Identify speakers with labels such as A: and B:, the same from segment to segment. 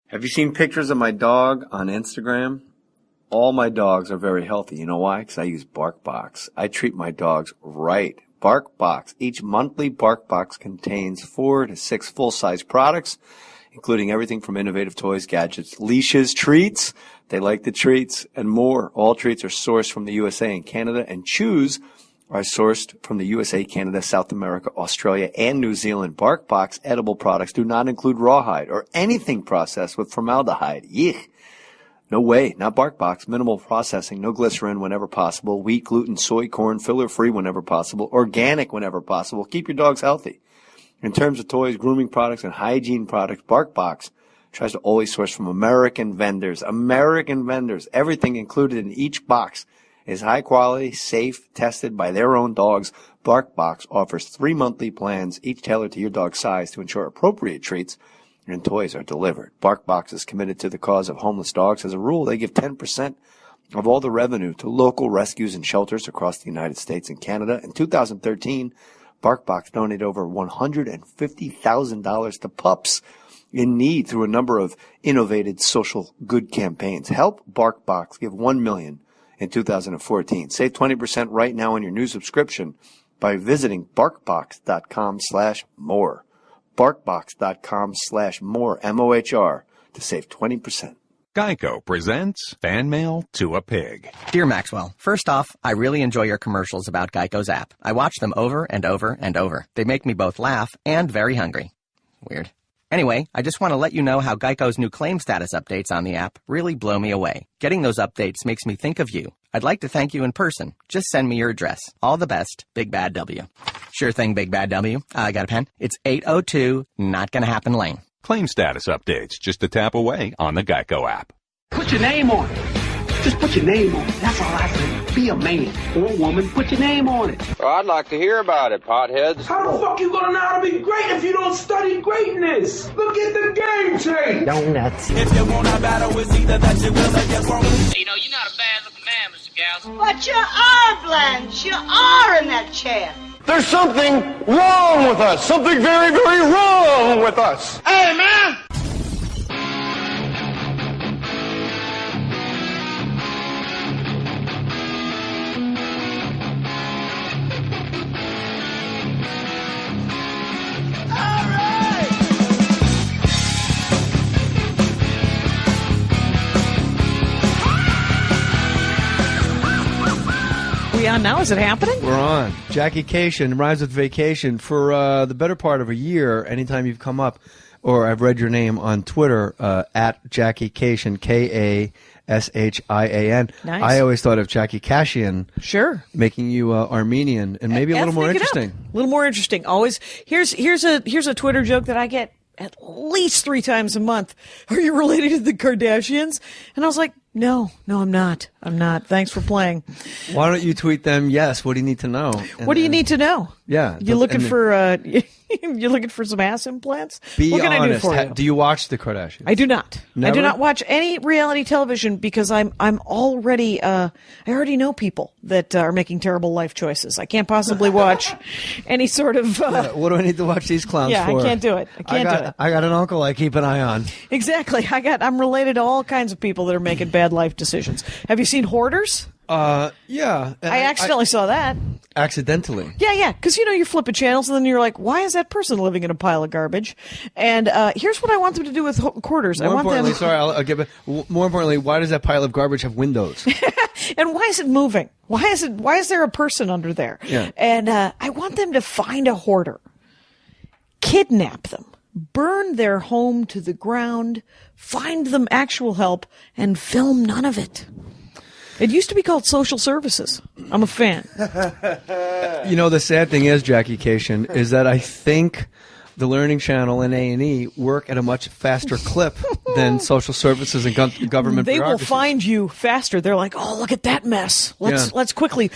A: Have you seen pictures of my dog on Instagram? All my dogs are very healthy. You know why? Because I use BarkBox. I treat my dogs right. BarkBox. Each monthly BarkBox contains 4 to 6 full-size products, including everything from innovative toys, gadgets, leashes, treats. They like the treats and more. All treats are sourced from the USA and Canada, and chews are sourced from the USA, Canada, South America, Australia, and New Zealand. BarkBox edible products do not include rawhide or anything processed with formaldehyde. Yuck. No way. Not BarkBox. Minimal processing. No glycerin whenever possible. Wheat, gluten, soy, corn, filler-free whenever possible. Organic whenever possible. Keep your dogs healthy. In terms of toys, grooming products, and hygiene products, BarkBox tries to always source from American vendors. American vendors. Everything included in each box is high quality, safe, tested by their own dogs. BarkBox offers 3 monthly plans, each tailored to your dog's size, to ensure appropriate treats and toys are delivered. BarkBox is committed to the cause of homeless dogs. As a rule, they give 10% of all the revenue to local rescues and shelters across the United States and Canada. In 2013, BarkBox donated over $150,000 to pups in need through a number of innovative social good campaigns. Help BarkBox give $1 million in 2014. Save 20% right now on your new subscription by visiting BarkBox.com/more. BarkBox.com/more, MOHR, to save 20%.
B: Geico presents Fan Mail to a Pig.
C: Dear Maxwell, first off, I really enjoy your commercials about Geico's app. I watch them over and over and over. They make me both laugh and very hungry. Weird. Anyway, I just want to let you know how Geico's new claim status updates on the app really blow me away. Getting those updates makes me think of you. I'd like to thank you in person. Just send me your address. All the best, Big Bad W. Sure thing, Big Bad W. I got a pen. It's 802 Not Gonna Happen Lane.
B: Claim status updates just a tap away on the Geico app.
D: Put your name on it. Just put your name on it. That's all I say. Be a man or a woman. Put your name on it.
E: Well, I'd like to hear about it, potheads.
F: How the fuck you gonna know how to be great if you don't study greatness? Look at the game tape.
C: Donuts.
F: If you wanna battle, it's either that you will or you won't.
G: You know, you're not a bad-looking man, Mr. Gals.
H: But you are, Blanche. You are in that chair.
I: There's something wrong with us. Something very, very wrong with us.
H: Hey, man.
J: We on now? Is it happening?
K: We're on. Jackie Kashian rhymes with vacation. For the better part of a year, anytime you've come up, or I've read your name on Twitter, at Jackie Kashian, Kashian.
J: Nice.
K: I always thought of Jackie Kashian.
J: Sure.
K: Making you Armenian and maybe a little more interesting.
J: A little more interesting. Always. Here's a Twitter joke that I get at least 3 times a month. Are you related to the Kardashians? And I was like, no, I'm not. I'm not. Thanks for playing.
K: Why don't you tweet them? Yes. What do you need to know?
J: What do you need to know?
K: Yeah.
J: You're looking for you're looking for some ass implants?
K: Be
J: what can
K: honest.
J: I do for you?
K: Do you watch the Kardashians?
J: I do not.
K: Never?
J: I do not watch any reality television because I'm already I already know people that are making terrible life choices. I can't possibly watch any sort of
K: what do I need to watch these clowns for?
J: I can't do it. I can't do it.
K: I got an uncle I keep an eye on.
J: Exactly. I'm related to all kinds of people that are making bad life decisions. Have you seen Hoarders?
K: Yeah.
J: I accidentally saw that.
K: Accidentally?
J: Yeah. Because, you're flipping channels and then you're like, why is that person living in a pile of garbage? And here's what I want them to do with Hoarders.
K: More importantly, why does that pile of garbage have windows?
J: And why is it moving? Why is there a person under there?
K: Yeah.
J: And I want them to find a hoarder, kidnap them, burn their home to the ground, find them actual help, and film none of it. It used to be called social services. I'm a fan.
K: The sad thing is, Jackie Kashian, is that I think the Learning Channel and A&E work at a much faster clip than social services and government
J: They will
K: bureaucracies.
J: find you faster. They're like, oh, look at that mess. Let's quickly.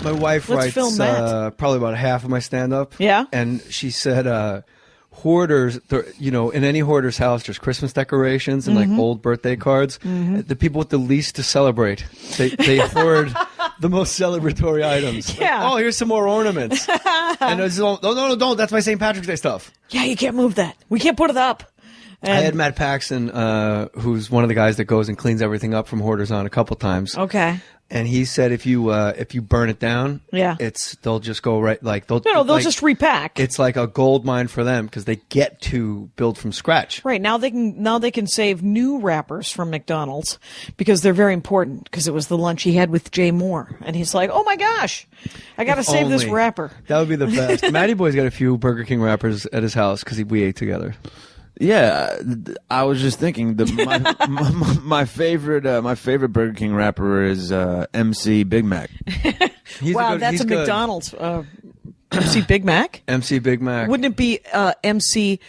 K: My wife writes probably about half of my stand-up.
J: Yeah.
K: And she said, hoarders, in any hoarder's house, there's Christmas decorations and like old birthday cards. The people with the least to celebrate, they hoard the most celebratory items.
J: Yeah.
K: Like, oh, here's some more ornaments. And it's, no, don't. That's my St. Patrick's Day stuff.
J: Yeah, you can't move that. We can't put it up.
K: I had Matt Paxton, who's one of the guys that goes and cleans everything up from Hoarders On a couple times.
J: Okay.
K: And he said if you burn it down, they'll just go right they'll
J: just repack.
K: It's like a gold mine for them because they get to build from scratch.
J: Right, now they can save new wrappers from McDonald's because they're very important, because it was the lunch he had with Jay Mohr, and he's like, "Oh my gosh, I got to save this wrapper."
K: That would be the best. Matty Boy's got a few Burger King wrappers at his house because we ate together.
L: Yeah, I was just thinking my favorite Burger King wrapper is MC Big Mac.
J: That's a McDonald's MC Big Mac.
K: MC Big Mac.
J: Wouldn't it be MC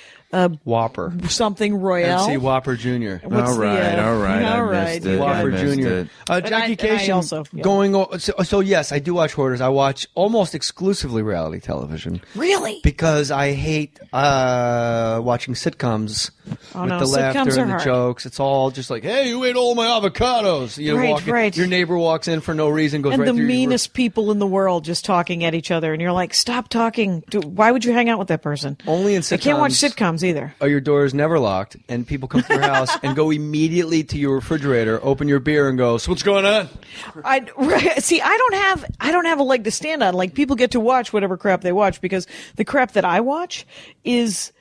K: Whopper
J: something Royale?
K: MC Whopper Jr.
L: All right. I missed it.
K: Whopper Jr. Jackie Kashian going. So yes, I do watch Hoarders. I watch almost exclusively reality television.
J: Really?
K: Because I hate watching sitcoms with the laughter and the jokes. It's all just like, hey, you ate all my avocados. Your neighbor walks in for no reason, goes
J: and
K: right
J: the
K: through
J: meanest people in the world just talking at each other, and you're like, stop talking. Why would you hang out with that person?
K: Only in sitcoms.
J: I can't watch sitcoms either.
K: Are your doors never locked, and people come to your house and go immediately to your refrigerator, open your beer, and go, so what's going on?
J: See, I don't have a leg to stand on. Like, people get to watch whatever crap they watch, because the crap that I watch is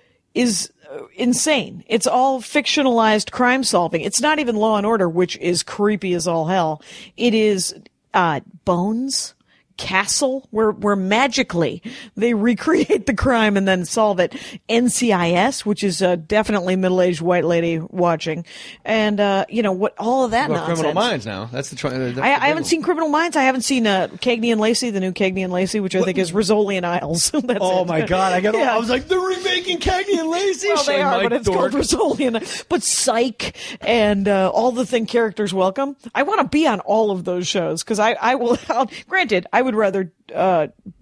J: insane. It's all fictionalized crime solving. It's not even Law and Order, which is creepy as all hell. It is Bones, Castle, where magically they recreate the crime and then solve it. NCIS, which is definitely middle-aged white lady watching, and what all of that nonsense.
K: Criminal Minds now. That's the.
J: I haven't seen Criminal Minds. I haven't seen Cagney and Lacey, the new Cagney and Lacey, which I think is Rizzoli and Isles.
K: Oh my God! I was like, they're remaking Cagney and Lacey.
J: Well, they are, but it's called Rizzoli and but Psych and all the characters welcome. I want to be on all of those shows, because I will. Granted, I would rather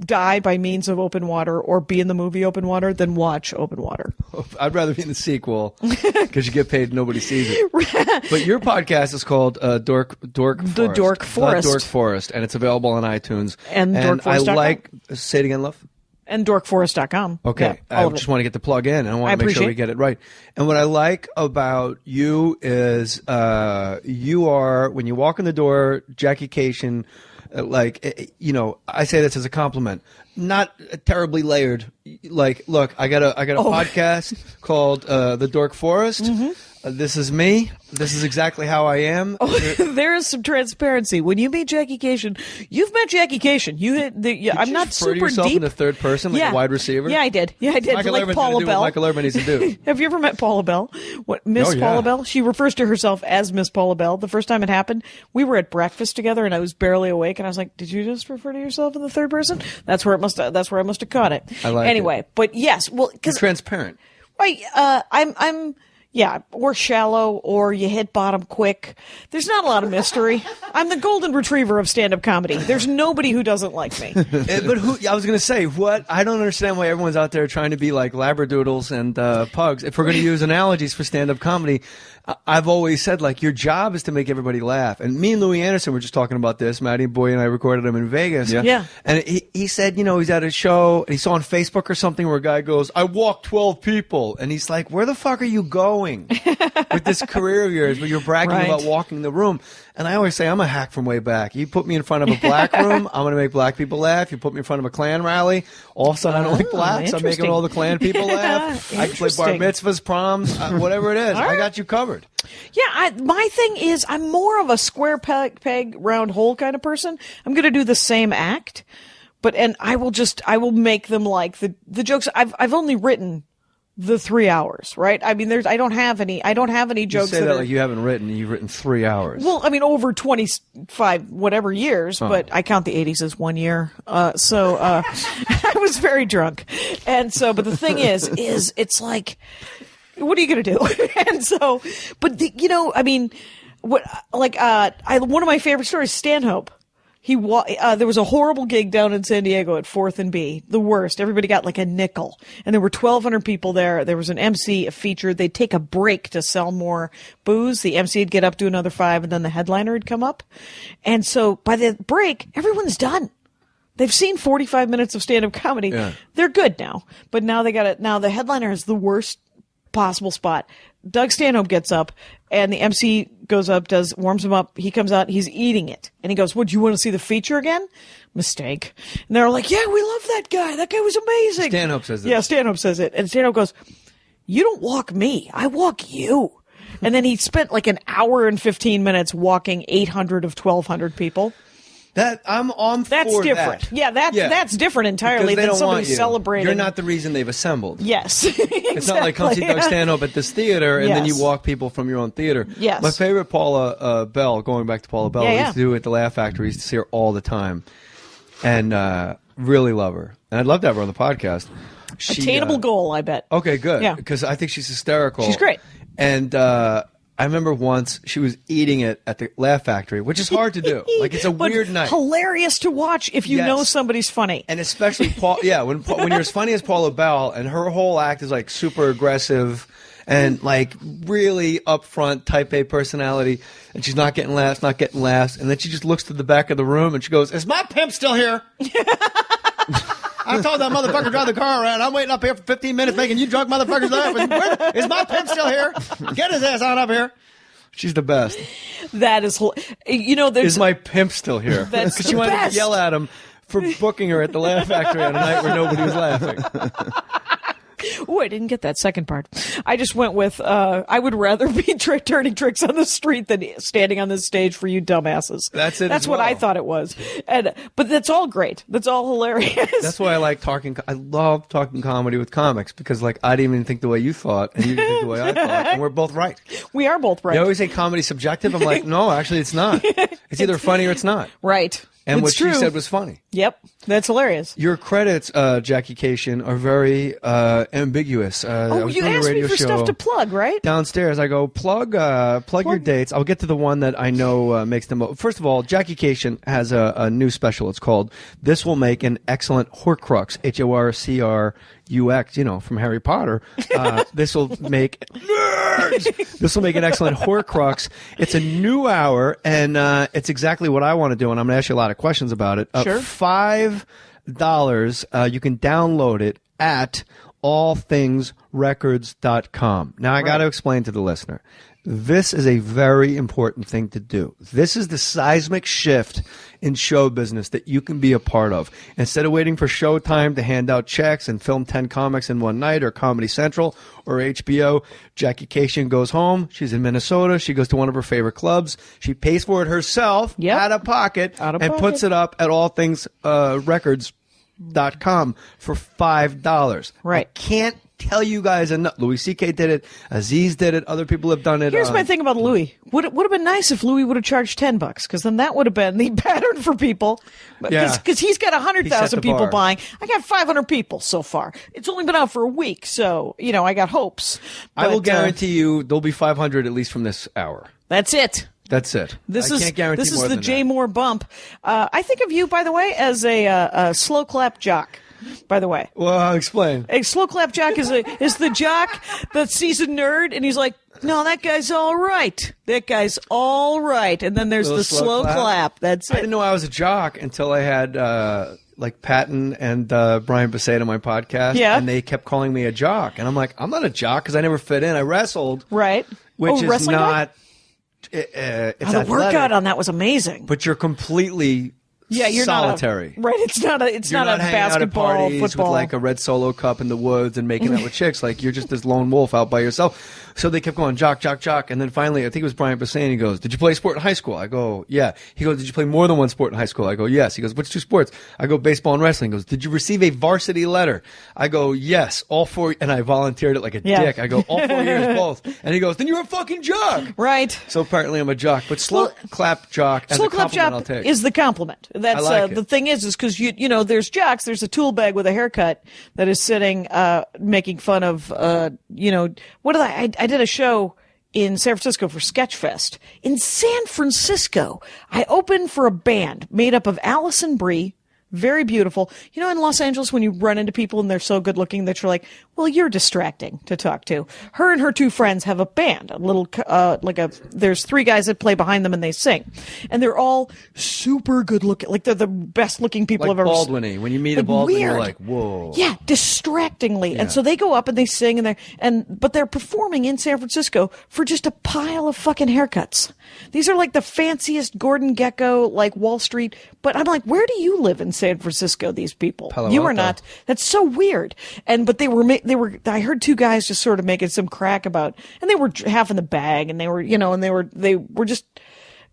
J: die by means of Open Water or be in the movie Open Water than watch Open Water.
K: I'd rather be in the sequel because you get paid, nobody sees it. But your podcast is called Dork Forest.
J: The Dork Forest.
K: The Dork Forest, and it's available on iTunes.
J: And
K: dorkforest.com. Say it again, love.
J: And dorkforest.com.
K: Okay.
J: Yeah,
K: I just want to get the plug in, and I want to make sure we get it right. And what I like about you is you are, when you walk in the door, Jackie Kashian, I say this as a compliment, not terribly layered. Like, look, I got a podcast called The Dork Forest. Mm-hmm. This is me. This is exactly how I am.
J: There is some transparency. When you meet Jackie Kashian, you've met Jackie Kashian. I'm not super
K: yourself
J: deep.
K: In the third person, like a wide receiver?
J: Yeah, I did.
K: Michael
J: like
K: Irvin's
J: Paula
K: do
J: Bell.
K: what Michael Irvin needs to do.
J: Have you ever met Paula Bell? Miss Paula Bell? She refers to herself as Miss Paula Bell. The first time it happened, we were at breakfast together, and I was barely awake, and I was like, "Did you just refer to yourself in the third person?" That's where I must have caught it.
K: I like
J: anyway,
K: it.
J: But yes, well, because
K: transparent.
J: Right. I'm. Yeah, or shallow, or you hit bottom quick. There's not a lot of mystery. I'm the golden retriever of stand-up comedy. There's nobody who doesn't like me.
K: But I was going to say, I don't understand why everyone's out there trying to be like labradoodles and pugs. If we're going to use analogies for stand-up comedy, I've always said, like, your job is to make everybody laugh. And me and Louis Anderson were just talking about this. Matty Boy and I recorded him in Vegas.
J: Yeah.
K: And he said, he's at a show, and he saw on Facebook or something where a guy goes, I walked 12 people. And he's like, where the fuck are you going with this career of yours where you're bragging about walking the room? And I always say, I'm a hack from way back. You put me in front of a black room, I'm going to make black people laugh. You put me in front of a Klan rally, all of a sudden I don't like blacks. I'm making all the Klan people laugh. I can play bar mitzvahs, proms, whatever it is. I got you covered.
J: Yeah, my thing is, I'm more of a square peg, round hole kind of person. I'm going to do the same act, and I will make them like the jokes. I've only written the 3 hours, right? I mean, I don't have any jokes.
K: You say that like you haven't written. You've written 3 hours.
J: Well, I mean, over 25 whatever years, but I count the 80s as 1 year. So I was very drunk, and so. But the thing is it's like, what are you going to do? And so, but I mean, one of my favorite stories, Stanhope. There was a horrible gig down in San Diego at 4th and B, the worst. Everybody got like a nickel, and there were 1,200 people there. There was an MC, a feature. They'd take a break to sell more booze. The MC would get up, do another 5, and then the headliner would come up. And so by the break, everyone's done. They've seen 45 minutes of stand-up comedy. Yeah. They're good now, but now they got it. Now the headliner has the worst possible spot. Doug Stanhope gets up, and the MC goes up, warms him up. He comes out, he's eating it. And he goes, "What, do you want to see the feature again?" Mistake. And they're like, "Yeah, we love that guy. That guy was amazing."
K: Stanhope says it.
J: Yeah, Stanhope says it. And Stanhope goes, "You don't walk me. I walk you." And then he spent like an hour and 15 minutes walking 800 of 1,200 people.
K: That's
J: different.
K: That.
J: Yeah, that's different entirely than somebody celebrating.
K: You're not the reason they've assembled.
J: Yes.
K: It's not like come see Doug Stanhope at this theater and then you walk people from your own theater.
J: Yes.
K: My favorite Paula Bell, going back to Paula Bell, we used to do at the Laugh Factory. We used to see her all the time. And really love her. And I'd love to have her on the podcast.
J: Attainable goal, I bet.
K: Okay, good.
J: Yeah.
K: Because I think she's hysterical.
J: She's great.
K: And I remember once she was eating it at the Laugh Factory, which is hard to do. Like, it's a weird night.
J: Hilarious to watch if you know somebody's funny.
K: And especially Paul. Yeah, when you're as funny as Paula Bell, and her whole act is like super aggressive and like really upfront type A personality, and she's not getting laughs, and then she just looks to the back of the room and she goes, "Is my pimp still here?" I told that motherfucker to drive the car around. I'm waiting up here for 15 minutes making you drunk motherfuckers laugh. Is my pimp still here? Get his ass on up here. She's the best.
J: That is,
K: is my pimp still here?
J: That's
K: because she wanted to yell at him for booking her at the Laugh Factory on a night where nobody was laughing.
J: Oh, I didn't get that second part. I just went with, I would rather be turning tricks on the street than standing on this stage for you dumbasses.
K: That's it.
J: That's what I thought it was. But that's all great. That's all hilarious.
K: That's why I like talking. I love talking comedy with comics because, like, I didn't even think the way you thought, and you didn't think the way I thought, and we're both right.
J: We are both right.
K: They always say comedy's subjective. I'm like, no, actually, it's not. It's either funny or it's not.
J: Right.
K: And
J: it's
K: what
J: true.
K: she said was funny.
J: Yep. That's hilarious.
K: Your credits, Jackie Kashian, are very ambiguous.
J: You asked me for stuff to plug, right?
K: Downstairs, I go, plug your dates. I'll get to the one that I know makes them. First of all, Jackie Kashian has a new special. It's called "This Will Make an Excellent Horcrux." HORCRUX, from Harry Potter. This will make an excellent Horcrux. It's a new hour, and it's exactly what I want to do, and I'm going to ask you a lot of questions about it.
J: Sure.
K: $5. You can download it at allthingsrecords.com. Now, I got to explain to the listener. This is a very important thing to do. This is the seismic shift in show business that you can be a part of. Instead of waiting for Showtime to hand out checks and film 10 comics in one night, or Comedy Central or HBO, Jackie Kashian goes home. She's in Minnesota. She goes to one of her favorite clubs. She pays for it herself out of pocket and puts it up at allthingsrecords.com for $5.
J: Right.
K: I can't tell you guys enough. Louis C.K. did it. Aziz did it. Other people have done it.
J: Here's my thing about Louis. Would have been nice if Louis would have charged $10, because then that would have been the pattern for people. Because he's got 100,000 people buying. I got 500 people so far. It's only been out for a week, so I got hopes.
K: I will guarantee you there'll be 500 at least from this hour.
J: That's it.
K: That's it.
J: This
K: I
J: is
K: can't guarantee more
J: the
K: than
J: Jay
K: that.
J: Mohr bump. I think of you, by the way, as a slow clap jock. By the way,
K: well, I'll explain.
J: A slow clap jock is the jock that sees a nerd and he's like, "No, that guy's all right. That guy's all right." And then there's the slow clap. That's it.
K: I didn't know I was a jock until I had like Patton and Brian Besaid on my podcast.
J: Yeah.
K: And they kept calling me a jock, and I'm like, I'm not a jock because I never fit in. I wrestled.
J: Right.
K: Which is
J: wrestling
K: not.
J: It's
K: the
J: athletic. Workout on that was amazing.
K: But you're completely.
J: Yeah, you're
K: solitary.
J: Not it's not a basketball,
K: out at parties
J: football.
K: with like a red Solo cup in the woods and making out with chicks. Like, you're just this lone wolf out by yourself. So they kept going, jock, jock, jock. And then finally, I think it was Brian Besaid. He goes, "Did you play a sport in high school?" I go, "Yeah." He goes, "Did you play more than one sport in high school?" I go, "Yes." He goes, "Which two sports?" I go, "Baseball and wrestling." He goes, "Did you receive a varsity letter?" I go, "Yes, all 4." And I volunteered it like a dick. I go, "All 4 years, both." And he goes, "Then you're a fucking jock."
J: Right.
K: So apparently I'm a jock. But slow clap jock as a compliment I'll take.
J: Is the compliment. That's
K: I like it.
J: The thing is because there's jocks. There's a tool bag with a haircut that is sitting, making fun of, what did I did a show in San Francisco for Sketchfest. In San Francisco, I opened for a band made up of Allison Brie, Very beautiful. You know, in Los Angeles, when you run into people and they're so good looking that you're like, well, you're distracting to talk to. Her and her two friends have a band, a little, there's three guys that play behind them and they sing. And they're all super good looking. Like, they're the best looking people I've ever seen.
K: Baldwin-y. When you meet a Baldwin, you're like, whoa.
J: Yeah, distractingly. Yeah. And so they go up and they sing but they're performing in San Francisco for just a pile of fucking haircuts. These are like the fanciest Gordon Gekko, like Wall Street. But I'm like, where do you live in San Francisco, these people? You are not. That's so weird. But they were, I heard two guys just sort of making some crack about, and they were half in the bag and they were, and they were just,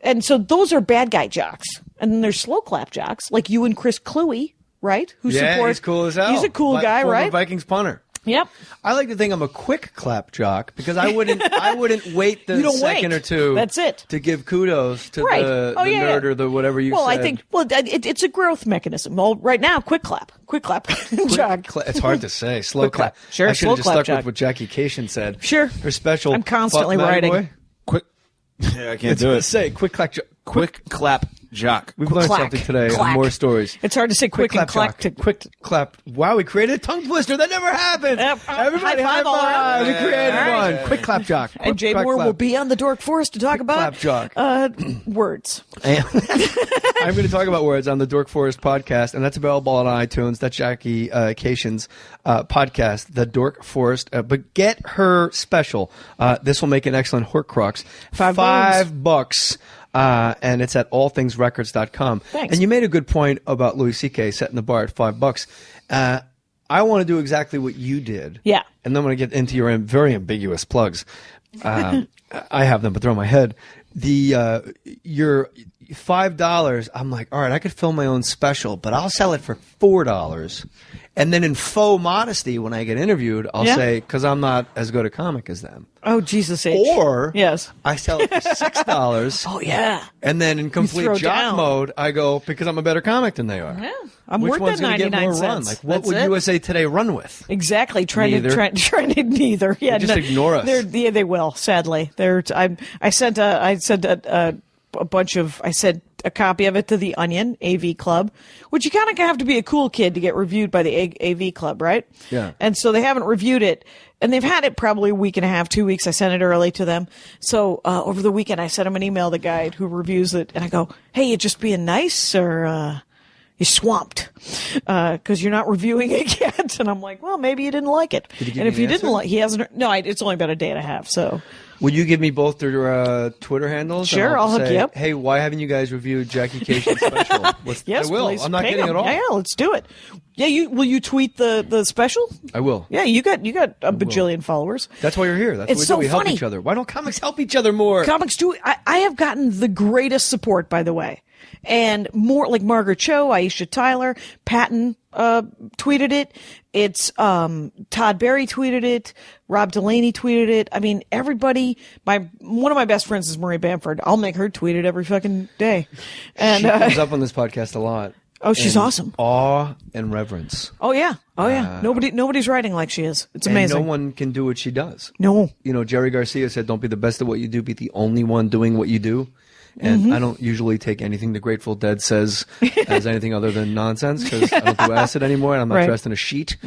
J: and so those are bad guy jocks. And then there's slow clap jocks, like you and Chris Kluwe, right? Who
K: he's cool as hell.
J: He's a cool guy,
K: former
J: right?
K: Vikings punter.
J: Yep.
K: I like to think I'm a quick clap jock because I wouldn't wait the second or two.
J: That's it.
K: To give kudos to the nerd or the whatever you said.
J: Well, I think it's a growth mechanism. Well, right now, quick clap, jock.
K: It's hard to say. Slow clap.
J: Sure.
K: I should have just stuck with what Jackie Kashian said.
J: Sure.
K: Her special.
J: I'm constantly writing.
K: Boy.
L: Quick. Yeah, I can't do it.
K: Say quick clap.
L: Quick clap jock.
K: We've learned something today. More stories.
J: It's hard to say quick and clap.
K: Quick clap. Wow, we created a tongue twister. That never happened. Everybody high five. We created one. Quick clap jock.
J: And Jay Mohr will be on the Dork Forest to talk about
K: clap jock.
J: Words.
K: I'm going to talk about words on the Dork Forest podcast, and that's available on iTunes. That's Jackie Kashian's podcast, the Dork Forest. But get her special. This will make an excellent Horcrux. $5. And it's at allthingsrecords.com.
J: Thanks.
K: And you made a good point about Louis C.K. setting the bar at $5. I want to do exactly what you did.
J: Yeah.
K: And then when I get into your very ambiguous plugs, I have them, but they're on my head. Your $5, I'm like, all right, I could film my own special, but I'll sell it for $4. And then in faux modesty, when I get interviewed, I'll say, because I'm not as good a comic as them.
J: Oh, Jesus H.
K: Or
J: yes,
K: I sell it for $6.
J: Oh, yeah.
K: And then in complete jock mode, I go, because I'm a better comic than they are.
J: Yeah. I'm
K: Which
J: worth
K: one's
J: that 99
K: get more
J: cents.
K: run? Like, what would USA Today run with?
J: Exactly. Trying to neither. Yeah,
K: they just ignore us.
J: They will, sadly. I sent a copy of it to the Onion AV Club, which you kind of have to be a cool kid to get reviewed by the AV Club, right?
K: Yeah.
J: And so they haven't reviewed it, and they've had it probably a week and a half, 2 weeks. I sent it early to them. So over the weekend, I sent them an email, the guy who reviews it, and I go, "Hey, you just being nice, or you're swamped because you're not reviewing it yet?" And I'm like, "Well, maybe you didn't like it." And if you didn't like, he hasn't. No, it's only been a day and a half, so.
K: Would you give me both their Twitter handles?
J: Sure, I'll hook you up.
K: Hey, why haven't you guys reviewed Jackie Kashian's special?
J: Yes,
K: I will.
J: Please,
K: I'm not kidding at all.
J: Yeah, let's do it. Yeah, will you tweet the special?
K: I will.
J: Yeah, you got a bajillion followers.
K: That's why you're here. That's what we do. We help each other. Why don't comics help each other more?
J: Comics do. I have gotten the greatest support, by the way. And more like Margaret Cho, Aisha Tyler, Patton tweeted it. It's Todd Berry tweeted it. Rob Delaney tweeted it. I mean, everybody. One of my best friends is Marie Bamford. I'll make her tweet it every fucking day. And
K: she comes up on this podcast a lot.
J: Oh, she's awesome.
K: Awe and reverence.
J: Oh yeah. Nobody's writing like she is. It's amazing.
K: And no one can do what she does.
J: No.
K: Jerry Garcia said, "Don't be the best at what you do. Be the only one doing what you do." And I don't usually take anything the Grateful Dead says as anything other than nonsense because I don't do acid anymore and I'm not dressed in a sheet.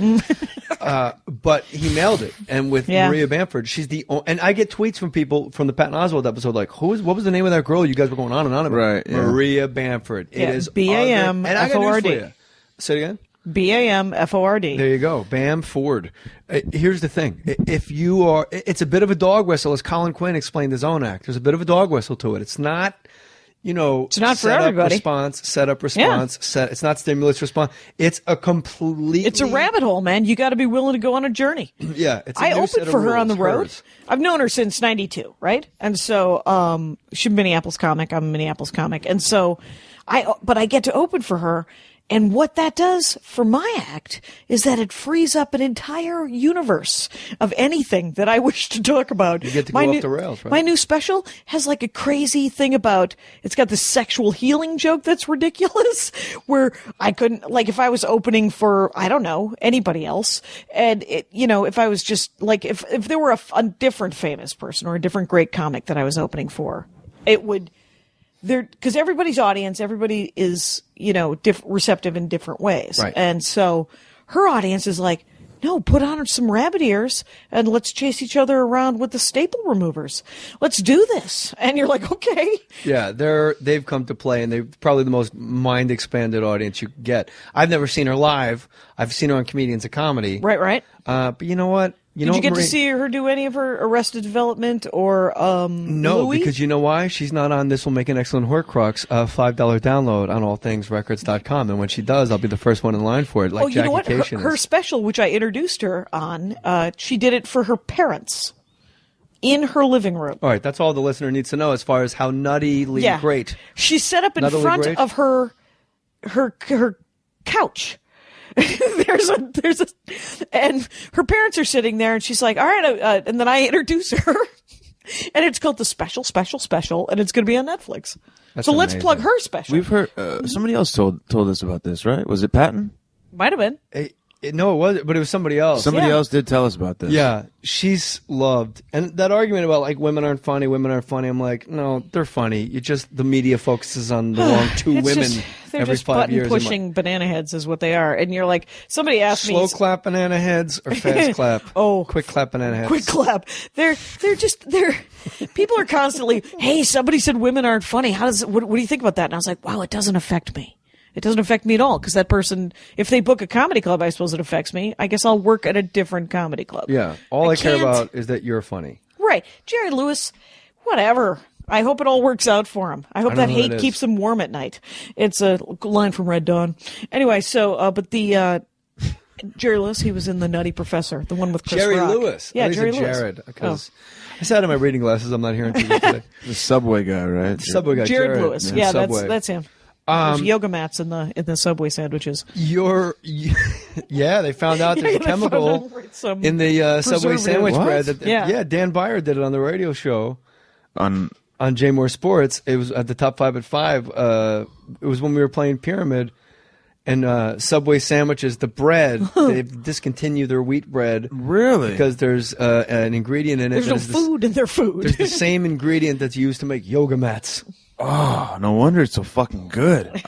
K: But he nailed it. And with Maria Bamford, she's and I get tweets from people from the Patton Oswalt episode like, what was the name of that girl you guys were going on and on about?
L: Right. Yeah.
K: Maria Bamford. It is
J: BAMFORD.
K: Say it again.
J: BAMFORD.
K: There you go. Bam Ford. Here's the thing. If you are, it's a bit of a dog whistle, as Colin Quinn explained his own act. There's a bit of a dog whistle to it. It's not,
J: it's not for everybody.
K: Set up response. It's not stimulus response. It's a completely.
J: It's a rabbit hole, man. You got to be willing to go on a journey.
K: Yeah.
J: I opened for her on the road. I've known her since '92, right? And so, she's a Minneapolis comic. I'm a Minneapolis comic. And so but I get to open for her. And what that does for my act is that it frees up an entire universe of anything that I wish to talk about.
K: You get to go off the rails, right?
J: My new special has like a crazy thing about, it's got this sexual healing joke that's ridiculous, where I couldn't, like if I was opening for, I don't know, anybody else, and if I was just like, if there were a different famous person or a different great comic that I was opening for, because everybody's audience, everybody is, receptive in different ways.
K: Right.
J: And so her audience is like, no, put on some rabbit ears and let's chase each other around with the staple removers. Let's do this. And you're like, okay.
K: Yeah, they've come to play, and they're probably the most mind-expanded audience you could get. I've never seen her live. I've seen her on Comedians of Comedy.
J: Right.
K: But you know what?
J: Did you get to see her do any of her Arrested Development or
K: No,
J: Louis?
K: because you know why? She's not on This Will Make an Excellent Horcrux, $5 download on allthingsrecords.com. And when she does, I'll be the first one in line for it, like
J: you know what?
K: Jackie Kashian
J: Her special, which I introduced her on, she did it for her parents in her living room.
K: All right, that's all the listener needs to know as far as how nuttily great.
J: She's set up in
K: Nuttily
J: front
K: great?
J: of her couch. there's a, and her parents are sitting there, and she's like, all right, and then I introduce her, and it's called the special, and it's going to be on Netflix.
K: That's
J: so let's
K: amazing.
J: plug her special.
L: We've heard somebody else told us about this, right? Was it Patton?
J: Might have been.
K: No, it wasn't, but it was somebody else.
L: Somebody else did tell us about this.
K: Yeah, she's loved. And that argument about, like, women aren't funny, I'm like, no, they're funny. You just, the media focuses on the wrong two
J: It's
K: women
J: just, they're
K: every
J: just
K: 5 years.
J: button-pushing banana heads is what they are. And you're like, somebody asked me...
K: Slow clap banana heads or fast clap? Quick clap banana heads.
J: Quick clap. They're people are constantly, hey, somebody said women aren't funny. What do you think about that? And I was like, wow, it doesn't affect me. It doesn't affect me at all, because that person, if they book a comedy club, I suppose it affects me. I guess I'll work at a different comedy club.
K: Yeah. All I care about is that you're funny.
J: Right. Jerry Lewis, whatever. I hope it all works out for him. I hope that hate keeps him warm at night. It's a line from Red Dawn. Anyway, so, but the, Jerry Lewis, he was in The Nutty Professor, the one with Chris
K: Jerry
J: Rock.
K: Lewis.
J: Yeah,
K: Jerry
J: Lewis.
K: Jared, because I sat in my reading glasses. I'm not hearing TV today.
L: The Subway guy, right?
K: Subway guy.
J: Jared Lewis. Yeah,
K: Subway.
J: that's him. There's yoga mats in the Subway sandwiches.
K: Yeah, they found out there's a chemical in the Subway sandwich bread. Dan Byer did it on the radio show on J Mohr Sports. It was at the Top 5 at 5. It was when we were playing Pyramid, and Subway sandwiches, the bread, they've discontinued their wheat bread.
L: Really?
K: Because there's an ingredient in it.
J: There's no food in their food.
K: There's the same ingredient that's used to make yoga mats.
L: Oh, no wonder it's so fucking good.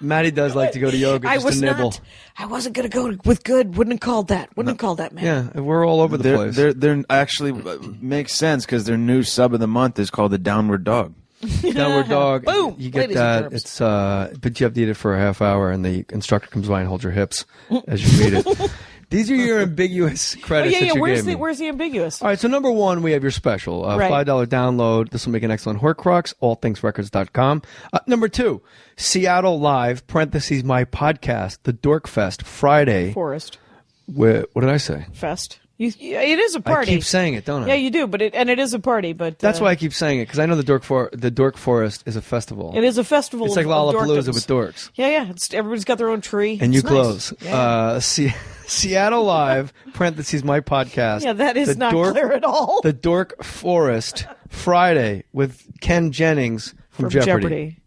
K: Maddie does like to go to yoga just to nibble.
J: I wasn't going to go with good. Wouldn't have called that. Wouldn't have called that, man.
K: Yeah, we're all over the place.
L: They're actually makes sense, because their new sub of the month is called the Downward Dog.
K: Downward Dog.
J: Boom.
K: You get that. It's but you have to eat it for a half hour, and the instructor comes by and holds your hips as you eat it. These are your ambiguous credits that you gave me.
J: Where's the ambiguous?
K: All right, so number one, we have your special. $5 download. This will make an excellent Horcrux, allthingsrecords.com. Number two, Seattle Live, parentheses, my podcast, the Dork Fest, Friday.
J: Forest.
K: What did I say?
J: Fest. It is a party.
K: I keep saying it, don't I?
J: Yeah, you do, but it is a party. But
K: that's why I keep saying it, because I know the Dork Forest is a festival.
J: It is a festival.
K: It's like Lollapalooza with dorks.
J: Yeah. Everybody's got their own tree.
K: And
J: it's
K: you close.
J: Nice.
K: Seattle Live, parentheses, my podcast.
J: Yeah, that is not clear at all.
K: The Dork Forest, Friday, with Ken Jennings from Jeopardy.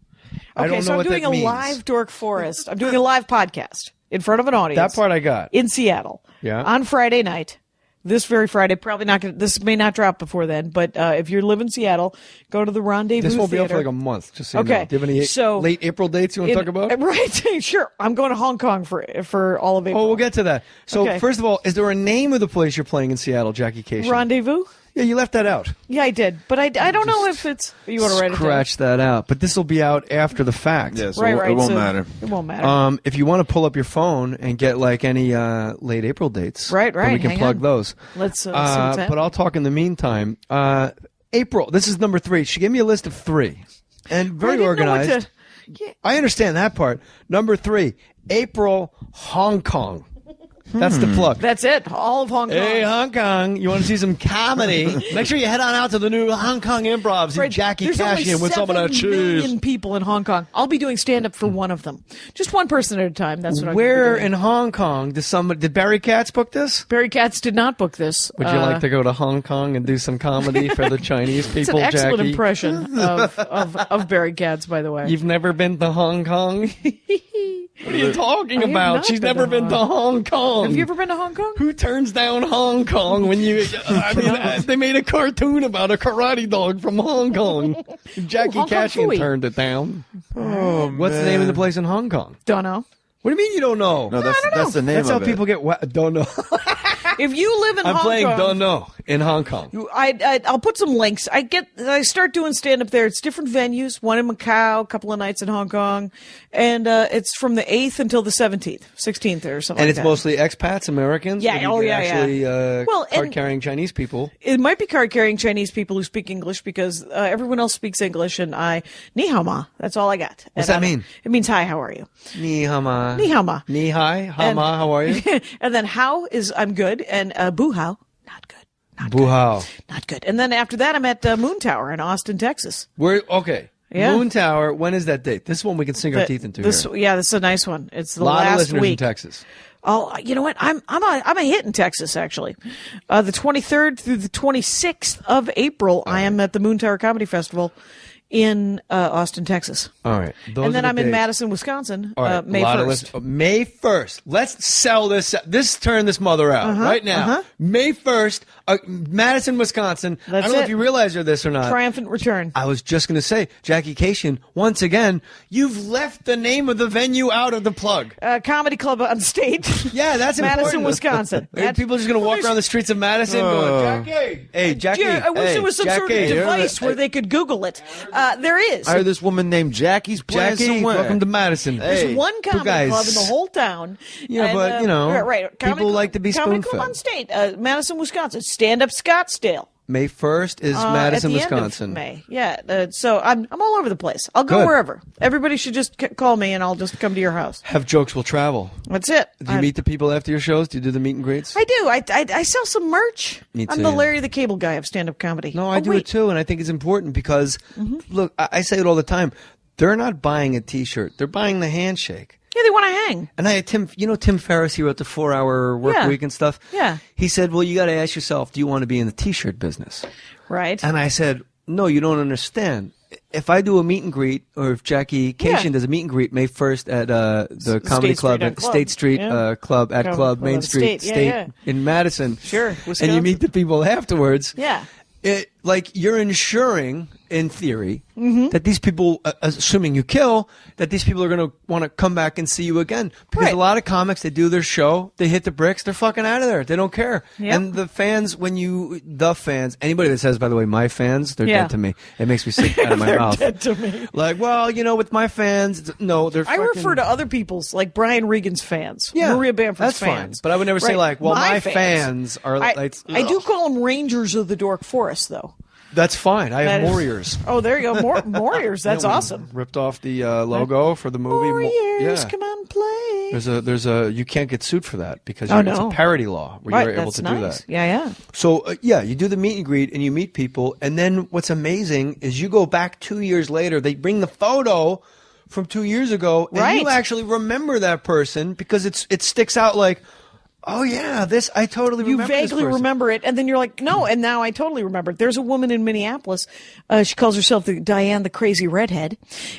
K: I don't know
J: I'm
K: what
J: doing
K: that means.
J: A live Dork Forest. I'm doing a live podcast in front of an audience.
K: That part I got.
J: In Seattle.
K: Yeah.
J: On Friday night. This very Friday, probably not going to, this may not drop before then, but if you live in Seattle, go to the Rendezvous
K: This won't be up
J: Theater.
K: for like a month, just so you know. Do you have any late April dates you want to talk about?
J: Right, sure. I'm going to Hong Kong for all of April.
K: Oh, we'll get to that. So first of all, is there a name of the place you're playing in Seattle, Jackie Kashian?
J: Rendezvous?
K: Yeah, you left that out.
J: Yeah, I did, but I don't know if it's. You want to write it down?
K: Scratch that out. But this will be out after the fact.
L: Yeah, so it won't matter.
J: It won't matter.
K: If you want to pull up your phone and get like any late April dates,
J: right,
K: then we can plug those.
J: Let's see what's happening.
K: But I'll talk in the meantime. April. This is number 3. She gave me a list of 3, and very organized. I understand that part. Number 3, April, Hong Kong. That's the plug.
J: That's it. All of Hong Kong.
K: Hey, Hong Kong. You want to see some comedy? Make sure you head on out to the new Hong Kong Improv. See Jackie Kashian with some of that cheese.
J: There's only 7 million people in Hong Kong. I'll be doing stand-up for one of them. Just one person at a time. That's what I'm
K: Where
J: doing.
K: in Hong Kong did Barry Katz book this?
J: Barry Katz did not book this.
K: Would you like to go to Hong Kong and do some comedy for the Chinese people,
J: It's an excellent
K: Jackie?
J: impression of Barry Katz, by the way.
K: You've never been to Hong Kong? What are you talking
J: I have
K: about?
J: not
K: She's
J: been
K: never
J: to
K: been to Hong Kong.
J: Have you ever been to Hong Kong?
K: Who turns down Hong Kong when you? I mean, they made a cartoon about a karate dog from Hong Kong. Jackie
J: Hong Kong
K: Kashian
J: Fooey.
K: turned it down.
L: Oh,
K: What's the name of the place in Hong Kong?
J: Don't know.
K: What do you mean you don't know?
L: No, that's the name
K: That's how
L: of it.
K: people get. Don't know.
J: If you live in
K: I'm
J: Hong
K: playing
J: Kong,
K: don't know in Hong Kong.
J: I'll put some links. I start doing stand up there. It's different venues. One in Macau, a couple of nights in Hong Kong, and it's from the 8th until the 17th, 16th or something.
K: And
J: like
K: it's
J: that.
K: mostly expats, Americans.
J: Yeah,
K: or do you
J: oh,
K: get
J: yeah,
K: actually,
J: yeah. Well, and-
K: card-carrying Chinese people.
J: It might be card-carrying Chinese people who speak English because everyone else speaks English, and ni hao ma. That's all I got.
K: What's
J: And
K: that mean?
J: It means hi. How are you?
K: Ni hao ma.
J: Ni hao ma.
K: Ni hai. Ha ma. How are you?
J: And then how is I'm good, and boo hao, not good.
K: Boo hao.
J: Not good. And then after that, I'm at Moon Tower in Austin, Texas.
K: We're okay.
J: Yeah.
K: Moon Tower. When is that date? This one we can sink our teeth into.
J: This,
K: here.
J: yeah, this is a nice one. It's the
K: A lot of
J: last
K: listeners
J: week.
K: in Texas.
J: Oh, you know what? I'm a hit in Texas actually. The 23rd through the 26th of April, I am at the Moon Tower Comedy Festival in Austin, Texas.
K: All right. Those
J: And then
K: are the
J: I'm in
K: dates.
J: Madison, Wisconsin,
K: All right,
J: May
K: a lot
J: 1st.
K: of May 1st. Let's sell this. Turn this mother out right now. May 1st, Madison, Wisconsin.
J: That's
K: I don't know
J: it.
K: if you realize this or not.
J: Triumphant return.
K: I was just going to say, Jackie Kashian, once again, you've left the name of the venue out of the plug.
J: Comedy Club on State.
K: Yeah, that's
J: Madison,
K: important.
J: Wisconsin.
K: Hey, people are just going to walk around the streets of Madison going, Jackie. Hey, Jackie.
J: Yeah, I wish
K: hey,
J: there was some sort of
K: Jackie,
J: device where they could Google it. There is.
L: I heard this woman named Jackie's playing
K: Jackie,
L: somewhere.
K: welcome to Madison.
J: There's one
K: you
J: comedy
K: guys.
J: club in the whole town.
K: Yeah,
J: And,
K: but, you know,
J: right.
K: people
J: Comedy
K: like to be
J: Comedy
K: spoon-fed.
J: Club on State, Madison, Wisconsin. Stand Up Scottsdale.
K: May 1st is Madison,
J: at the
K: Wisconsin.
J: End of May. Yeah. So I'm all over the place. I'll go
K: Good.
J: wherever. Everybody should just call me and I'll just come to your house.
K: Have jokes will travel.
J: That's it.
K: Do you meet the people after your shows? Do you do the meet and greets?
J: I do. I sell some merch.
K: Me
J: I'm
K: too,
J: the
K: yeah.
J: Larry the Cable Guy of stand-up comedy.
K: No, I do it too, and I think it's important because, look, I say it all the time. They're not buying a T-shirt. They're buying the handshake.
J: Yeah, they want to hang.
K: And I had Tim Ferriss, he wrote the 4-Hour Work
J: Yeah.
K: Week and stuff.
J: Yeah.
K: He said, well, you got to ask yourself, do you want to be in the T-shirt business?
J: Right.
K: And I said, no, you don't understand. If I do a meet and greet, or if Jackie Kashian does a meet and greet May 1st at the Comedy Club at State Street Club at Club Main Street State in Madison.
J: Sure, Wisconsin.
K: And you meet the people afterwards.
J: Yeah.
K: Like you're ensuring, in theory, that these people, assuming you kill, that these people are going to want to come back and see you again. Because a lot of comics, they do their show, they hit the bricks, they're fucking out of there. They don't care.
J: Yep.
K: And the fans, anybody that says, by the way, my fans, they're dead to me. It makes me sick out of my
J: They're
K: mouth.
J: dead to me.
K: Like, well, with my fans, they're
J: I
K: fucking...
J: refer to other people's, like Brian Regan's fans,
K: Yeah,
J: Maria
K: that's
J: Bamford's
K: fine.
J: fans.
K: But I would never say,
J: Right.
K: like, well, my fans are...
J: I do call them Rangers of the Dork Forest, though.
K: That's fine. I have
J: That is-
K: Warriors.
J: Oh, there you go. Warriors. That's awesome.
K: Ripped off the logo for the movie.
J: Warriors, come on, play.
K: There's a you can't get sued for that because
J: Oh,
K: it's
J: no.
K: a parody law where
J: Right,
K: you're able
J: that's
K: to
J: nice.
K: do that.
J: Yeah.
K: So you do the meet and greet and you meet people, and then what's amazing is you go back 2 years later. They bring the photo from 2 years ago, and
J: Right.
K: you actually remember that person because it sticks out like, oh yeah, I totally
J: You
K: remember this
J: vaguely
K: person.
J: remember it, and then you're like, no, and now I totally remember it. There's a woman in Minneapolis. She calls herself Diane the Crazy Redhead.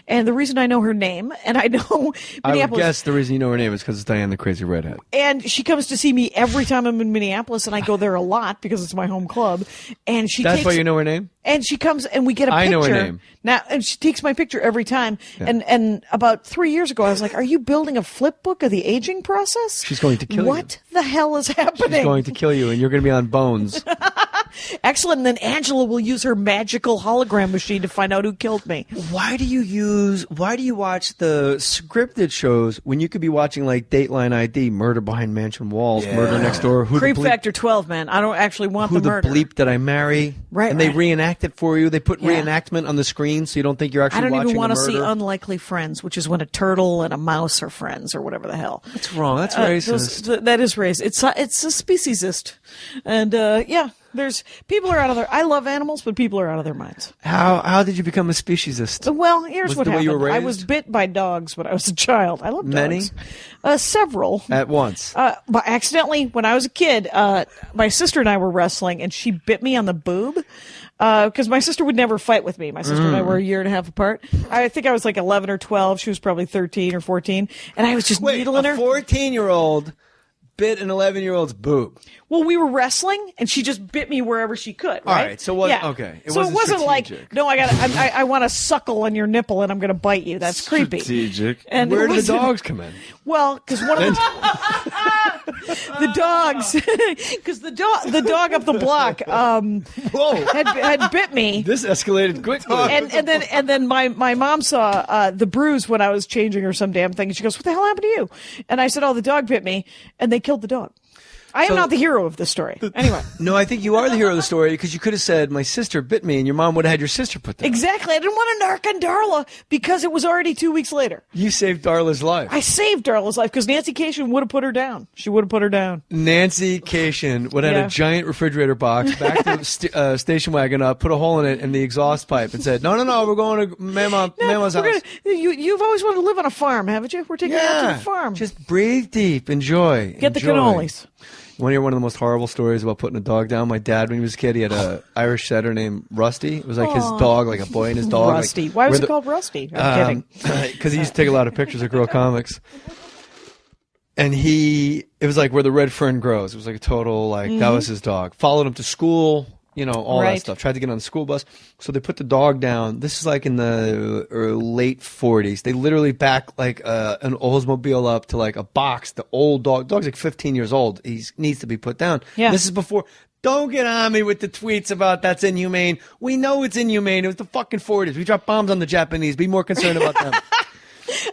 J: And the reason I know her name, and I know
K: I would
J: Minneapolis.
K: guess the reason you know her name is because it's Diane the Crazy Redhead.
J: And she comes to see me every time I'm in Minneapolis, and I go there a lot because it's my home club. And
K: That's why you know her name?
J: And she comes and we get a picture.
K: I know her name.
J: Now, and she takes my picture every time. Yeah. And about 3 years ago, I was like, are you building a flip book of the aging process?
K: She's going to kill you.
J: What the hell is happening?
K: She's going to kill you, and you're going to be on Bones.
J: Excellent. And then Angela will use her magical hologram machine to find out who killed me.
K: Why do you watch the scripted shows when you could be watching like Dateline ID, Murder Behind Mansion Walls, Murder Next Door,
J: Creep Factor 12, man. I don't actually want
K: Who
J: the murder.
K: bleep did I marry?
J: Right.
K: And they reenact it for you. They put
J: Yeah.
K: reenactment on the screen so you don't think you're actually watching
J: I don't even
K: want
J: want
K: to
J: see Unlikely Friends, which is when a turtle and a mouse are friends or whatever the hell.
K: That's wrong. That's racist.
J: That is racist. It's a speciesist. And there's people are out of their. I love animals, but people are out of their minds.
K: How did you become a speciesist?
J: Well, here's
K: Was
J: what
K: the way
J: happened.
K: you were
J: I
K: raised?
J: was bit by dogs when I was a child. I love dogs.
K: Many?
J: Several.
K: At once.
J: But accidentally, when I was a kid, my sister and I were wrestling, and she bit me on the boob. because my sister would never fight with me. My sister and I were a year and a half apart. I think I was like 11 or 12. She was probably 13 or 14. And I was just needling her.
K: A 14-year-old bit an 11-year-old's boob.
J: Well, we were wrestling, and she just bit me wherever she could. Right?
K: All right, so okay.
J: It wasn't
K: strategic.
J: like, no, I want to suckle on your nipple, and I'm going to be you. That's creepy.
L: Strategic.
J: And
K: where do the dogs come in?
J: Well, because one of the dogs, because the dog up the block, had bit me.
K: This escalated quickly.
J: And then my mom saw the bruise when I was changing her some damn thing, and she goes, "What the hell happened to you?" And I said, "Oh, the dog bit me," and they killed the dog. I am not the hero of this story. Anyway.
K: No, I think you are the hero of the story because you could have said, my sister bit me, and your mom would have had your sister put down.
J: Exactly. I didn't want to narc on Darla because it was already 2 weeks later.
K: You saved Darla's life.
J: I saved Darla's life because Nancy Kashian would have put her down. She would have put her down.
K: Nancy Kashian would have had a giant refrigerator box, backed the station wagon up, put a hole in it in the exhaust pipe, and said, no, we're going to Mama's house.
J: You've always wanted to live on a farm, haven't you? We're taking you out to the farm.
K: Just breathe deep. Enjoy.
J: Get the cannolis.
K: Want to hear one of the most horrible stories about putting a dog down? My dad, when he was a kid, he had an Irish setter named Rusty. It was like his dog, like a boy and his dog.
J: Rusty. Why was it called Rusty? I'm
K: kidding. Because he used to take a lot of pictures of girl comics. And it was like where the red fern grows. It was like a total, that was his dog. Followed him to school, all that stuff. Tried to get on the school bus. So they put the dog down. This is like in the late 40s. They literally back an Oldsmobile up to like a box. The old dog's like 15 years old. He needs to be put down.
J: Yeah.
K: This is before. Don't get on me with the tweets about that's inhumane. We know it's inhumane. It was the fucking 40s. We dropped bombs on the Japanese. Be more concerned about them.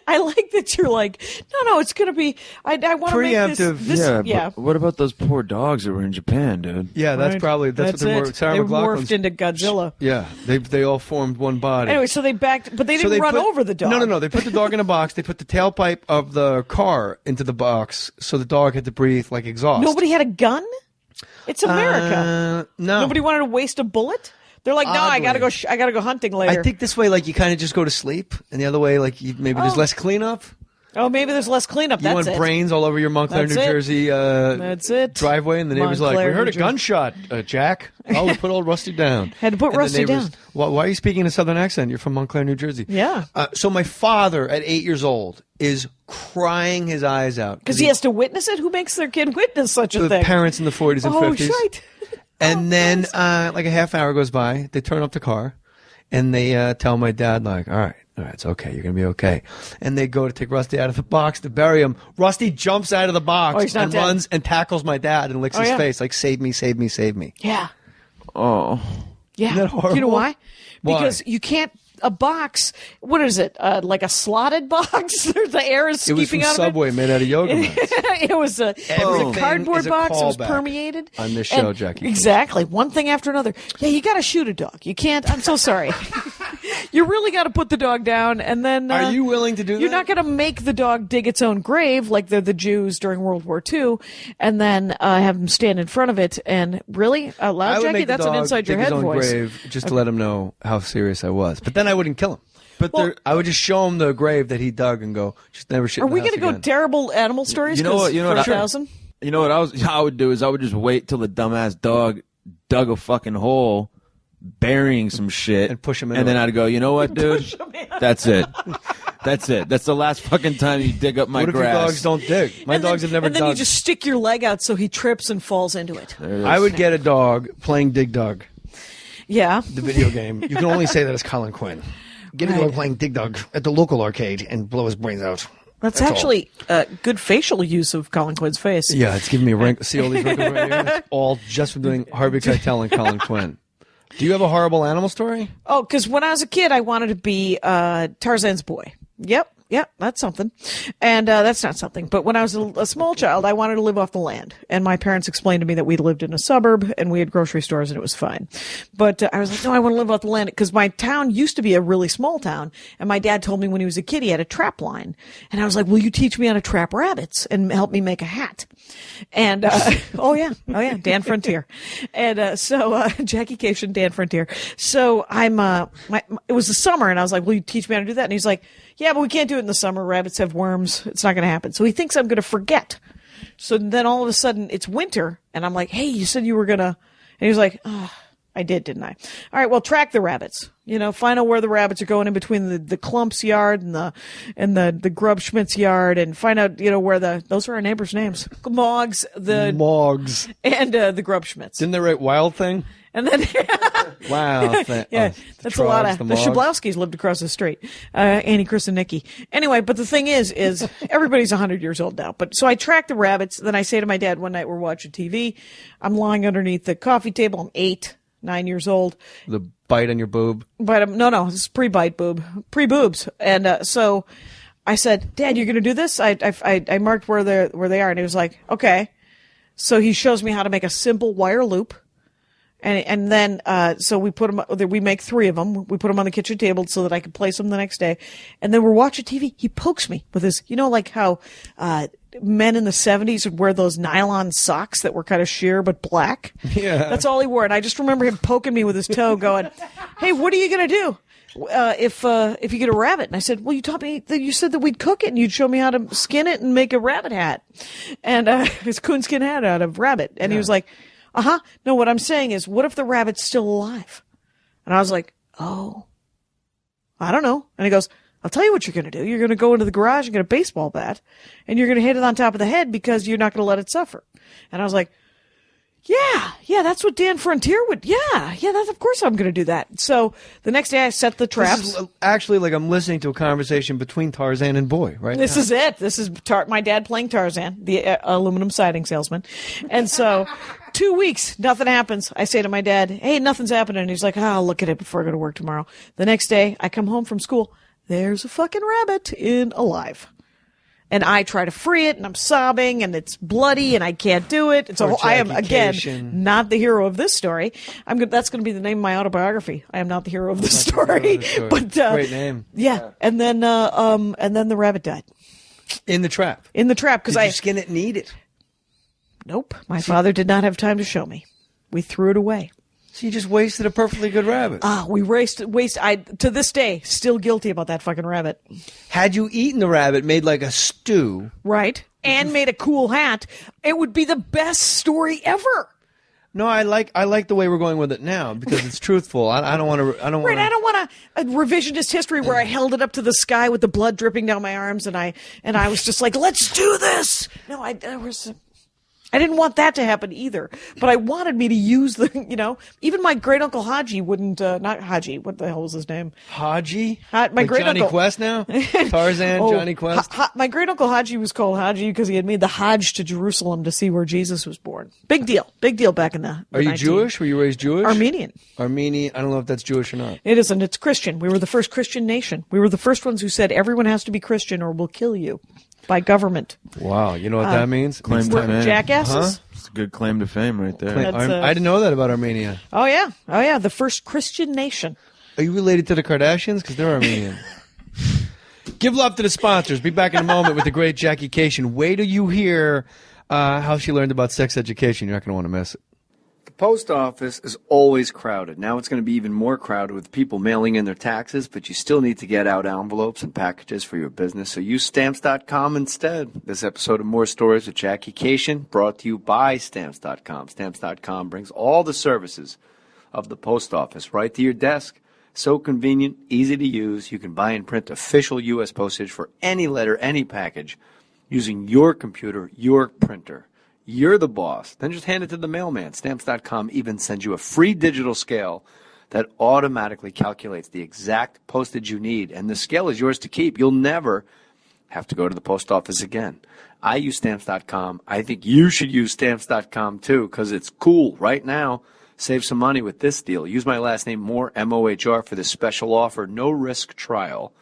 J: I like that you're like, no, it's going to be, I want to make this.
L: But what about those poor dogs that were in Japan, dude?
K: Yeah, that's what they were. Sarah
J: they
K: McLachlan's
J: morphed into Godzilla.
K: Yeah, they all formed one body.
J: Anyway, so they backed, but they didn't run over the dog.
K: No. They put the dog in a box. They put the tailpipe of the car into the box, so the dog had to breathe like exhaust.
J: Nobody had a gun? It's America.
K: No.
J: Nobody wanted to waste a bullet? They're like, no, I gotta go hunting later.
K: I think this way, you kind of just go to sleep, and the other way, maybe there's less cleanup.
J: Oh, maybe there's less cleanup.
K: You want brains all over your Montclair, New Jersey
J: That's it.
K: driveway, and the neighbor's like, we heard a gunshot, Jack. Oh, put old Rusty down.
J: Had to put Rusty down.
K: Why are you speaking a southern accent? You're from Montclair, New Jersey.
J: Yeah.
K: So my father, at 8 years old, is crying his eyes out.
J: Because he has to witness it? Who makes their kid witness such a thing?
K: The parents in the 40s and 50s.
J: Oh, shite.
K: And then, like a half hour goes by, they turn up the car, and they tell my dad, all right, it's okay, you're going to be okay. And they go to take Rusty out of the box to bury him. Rusty jumps out of the box and runs and tackles my dad and licks his face, like, save me, save me, save me.
J: Yeah.
L: Oh.
J: Yeah.
K: Isn't that horrible?
J: You know why?
K: Why?
J: Because you can't. A box, what is it? Like a slotted box? The air is skeeping out of it.
K: It was from Subway, made out of yoga mats.
J: It was a cardboard box. It was permeated.
K: On this show, Jackie.
J: Exactly. One thing after another. Yeah, you got to shoot a dog. You can't. I'm so sorry. You really got to put the dog down, and then.
K: Are you willing to do that?
J: You're not going to make the dog dig its own grave like they're the Jews during World War II, and then have him stand in front of it. And really, loud, Jackie, that's an inside your head voice.
K: Grave just to let him know how serious I was. But then I wouldn't kill him. But I would just show him the grave that he dug and go, just never shit.
J: Are we going to go terrible animal stories?
L: You know what?
J: You know
L: what I would do is I would just wait till the dumbass dog dug a fucking hole, burying some shit,
K: and push him in.
L: And then I'd go, you know what, dude? That's it. That's it. That's the last fucking time you dig up my grass.
K: What if your dogs don't dig? My dogs have never dug.
J: And then you just stick your leg out so he trips and falls into it.
K: I would get a dog playing Dig Dug.
J: Yeah.
K: The video game. You can only say that as Colin Quinn. Get a dog playing Dig Dug at the local arcade and blow his brains out.
J: That's actually good facial use of Colin Quinn's face.
K: Yeah, it's giving me a wrinkle. See all these wrinkles right here? It's all just from doing Harvey Keitel and Colin Quinn. Do you have a horrible animal story?
J: Oh, because when I was a kid, I wanted to be Tarzan's boy. Yep, that's something. And that's not something. But when I was a small child, I wanted to live off the land. And my parents explained to me that we lived in a suburb and we had grocery stores and it was fine. But I was like, no, I want to live off the land. Because my town used to be a really small town. And my dad told me when he was a kid he had a trap line. And I was like, will you teach me how to trap rabbits and help me make a hat? And oh yeah, Dan Frontier. And so Jackie Kashian, Dan Frontier. So it was the summer and I was like, will you teach me how to do that? And he's like, yeah, but we can't do it in the summer. Rabbits have worms. It's not going to happen. So he thinks I'm going to forget. So then all of a sudden it's winter and I'm like, hey, you said you were going to, and he was like, I I did, didn't I? All right, well, track the rabbits. Find out where the rabbits are going in between the Clump's yard and the Grubschmidt's yard, and find out, where those are our neighbors' names. Moggs,
K: Moggs.
J: And the Grubschmidts.
K: Didn't they write Wild Thing?
J: And then,
K: wow.
J: Yeah, that's a lot of, the Shablowskis lived across the street. Annie, Chris, and Nikki. Anyway, but the thing is everybody's 100 years old now. But so I track the rabbits. Then I say to my dad one night, we're watching TV. I'm lying underneath the coffee table. I'm 9 years old.
K: The bite on your boob?
J: But no, this is pre-bite boob, pre-boobs. And so I said, Dad, you're going to do this? I marked where they are, and he was like, okay. So he shows me how to make a simple wire loop. And then, so we make 3 of them. We put them on the kitchen table so that I can place them the next day. And then we're watching TV. He pokes me with his, like how, men in the 70s would wear those nylon socks that were kind of sheer but black.
K: Yeah.
J: That's all he wore. And I just remember him poking me with his toe going, hey, what are you going to do? If you get a rabbit? And I said, well, you taught me that you said that we'd cook it and you'd show me how to skin it and make a rabbit hat. And, his coonskin hat out of rabbit. And he was like, no, what I'm saying is, what if the rabbit's still alive? And I was like, oh, I don't know. And he goes, I'll tell you what you're going to do. You're going to go into the garage and get a baseball bat, and you're going to hit it on top of the head because you're not going to let it suffer. And I was like, yeah, that's what Dan Frontier would. Yeah, that's, of course I'm going to do that. So the next day I set the traps.
K: This is actually like I'm listening to a conversation between Tarzan and Boy, right?
J: This is it. This is my dad playing Tarzan, the aluminum siding salesman. And so 2 weeks, nothing happens. I say to my dad, hey, nothing's happening. And he's like, I'll look at it before I go to work tomorrow. The next day I come home from school. There's a fucking rabbit alive. And I try to free it, and I'm sobbing, and it's bloody, and I can't do it. So I am, again, not the hero of this story. That's going to be the name of my autobiography. I am not the hero of this story. But,
K: great name.
J: Yeah. And then the rabbit died.
K: In the trap?
J: In the trap.
K: Did you skin it and eat it?
J: Nope. My father did not have time to show me. We threw it away.
K: So you just wasted a perfectly good rabbit.
J: We I, to this day, still guilty about that fucking rabbit.
K: Had you eaten the rabbit, made like a stew.
J: Right. And made a cool hat, it would be the best story ever.
K: No, I like the way we're going with it now because it's truthful. I don't want to. I don't
J: want a revisionist history where I held it up to the sky with the blood dripping down my arms, and I was just like, let's do this. No, I didn't want that to happen either, but I wanted me to use even my great uncle Haji wouldn't, not Haji, what the hell was his name?
K: Haji?
J: My great
K: Johnny
J: uncle.
K: Quest now? Tarzan, Johnny Quest?
J: My great uncle Haji was called Haji because he had made the Hajj to Jerusalem to see where Jesus was born. Big deal back in the
K: Are you Jewish? Were you raised Jewish?
J: Armenian.
K: I don't know if that's Jewish or not.
J: It isn't. It's Christian. We were the first Christian nation. We were the first ones who said everyone has to be Christian or we'll kill you. By government.
K: Wow, you know what that means?
L: Claim to fame.
J: Jackasses.
L: It's a good claim to fame right there.
K: I didn't know that about Armenia.
J: Oh yeah, the first Christian nation.
K: Are you related to the Kardashians? Because they're Armenian. Give love to the sponsors. Be back in a moment with the great Jackie Kashian. Wait till you hear how she learned about sex education. You're not going to want to miss it.
A: The post office is always crowded. Now it's going to be even more crowded with people mailing in their taxes, but you still need to get out envelopes and packages for your business, so use Stamps.com instead. This episode of More Stories with Jackie Kashian brought to you by Stamps.com. Stamps.com brings all the services of the post office right to your desk. So convenient, easy to use. You can buy and print official U.S. postage for any letter, any package, using your computer, your printer. You're the boss. Then just hand it to the mailman. Stamps.com even sends you a free digital scale that automatically calculates the exact postage you need, and the scale is yours to keep. You'll never have to go to the post office again. I use Stamps.com. I think you should use Stamps.com too, because it's cool right now. Save some money with this deal. Use my last name, Mohr, M-O-H-R, for this special offer, no-risk trial,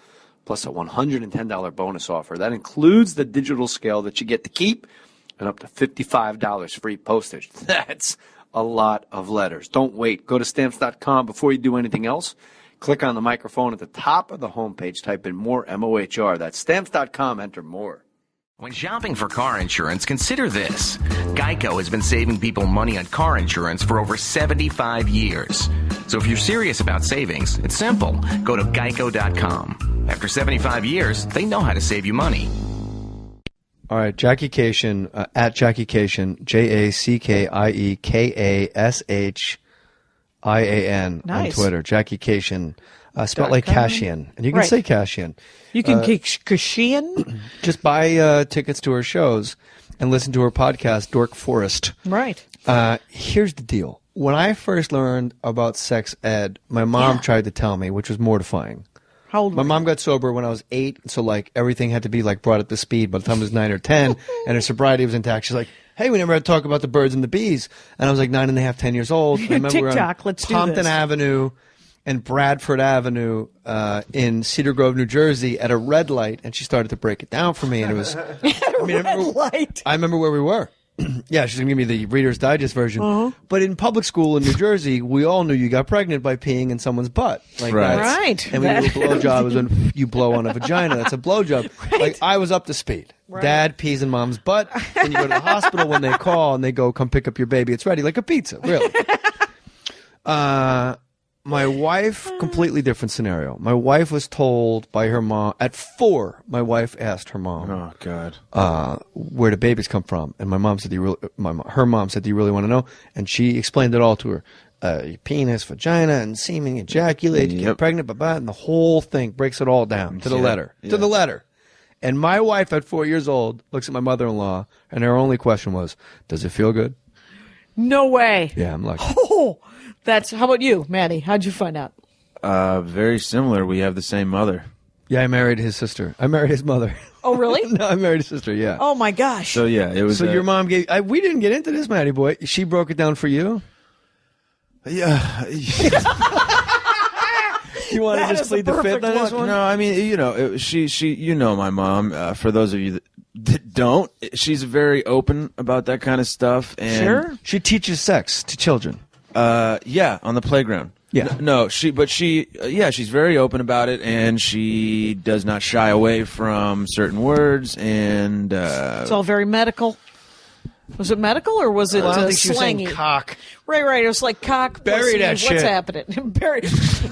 A: plus a $110 bonus offer. That includes the digital scale that you get to keep, and up to $55 free postage. That's a lot of letters. Don't wait. Go to Stamps.com before you do anything else. Click on the microphone at the top of the homepage. Type in Mohr, M-O-H-R. That's Stamps.com. Enter Mohr.
C: When shopping for car insurance, consider this. Geico has been saving people money on car insurance for over 75 years. So if you're serious about savings, it's simple. Go to geico.com. After 75 years, they know how to save you money.
K: All right, Jackie Kashian, at Jackie Kashian, Jackiekashian. IAN
J: Nice.
K: on Twitter. Jackie Kashian, spelled like Kashian, and you can say Kashian.
J: You can Kashian.
K: Just buy tickets to her shows and listen to her podcast, Dork Forest.
J: Right.
K: Here's the deal. When I first learned about sex ed, my mom tried to tell me, which was mortifying.
J: How old
K: My
J: were you?
K: mom got sober when I was 8, so like everything had to be like brought up to speed by the time I was 9 or 10, and her sobriety was intact. She's like, "Hey, we never had to talk about the birds and the bees," and I was like 9.5, 10 years old. I remember we were on
J: TikTok, let's do
K: Compton
J: this.
K: Avenue and Bradford Avenue in Cedar Grove, New Jersey, at a red light, and she started to break it down for me, and it was. I remember where we were. Yeah, she's gonna give me the Reader's Digest version. But in public school in New Jersey, we all knew you got pregnant by peeing in someone's butt. Like
L: Right.
K: that's-
J: Right.
K: And when you do a blowjob is when you blow on a vagina. That's a blowjob. Like I was up to speed. Dad pees in mom's butt, and you go to the hospital when they call and they go, "Come pick up your baby. It's ready," like a pizza. Really. My wife, completely different scenario. My wife was told by her mom at 4. My wife asked her mom,
L: Oh God.
K: where do babies come from? And my mom said, her mom said, "Do you really want to know?" And she explained it all to her. Your penis, vagina, and semen, ejaculate, you get pregnant, and the whole thing breaks it all down to the letter. To the letter. And my wife at 4 years old looks at my mother-in-law, and her only question was, "Does it feel good?"
J: No way.
K: Yeah, I'm lucky.
J: Oh, how about you, Maddie? How'd you find out?
L: Very similar. We have the same mother.
K: Yeah, I married his sister. I married his mother.
J: Oh, really?
K: No, I married his sister, yeah.
J: Oh, my gosh.
L: So yeah, it was.
K: So your mom gave. We didn't get into this, Matty boy. She broke it down for you.
L: Yeah.
K: You want to just plead the fifth on this one?
L: No, I mean, she, my mom. For those of you that don't, she's very open about that kind of stuff. And
J: Sure.
K: She teaches sex to children.
L: Yeah, on the playground.
K: Yeah.
L: She's very open about it, and she does not shy away from certain words, and
J: It's all very medical. Was it medical or was it
K: I don't think she was
J: slangy?
K: saying cock.
J: Right. It was like cock.
K: Bury
J: pussy,
K: that
J: what's
K: shit.
J: happening? Bury.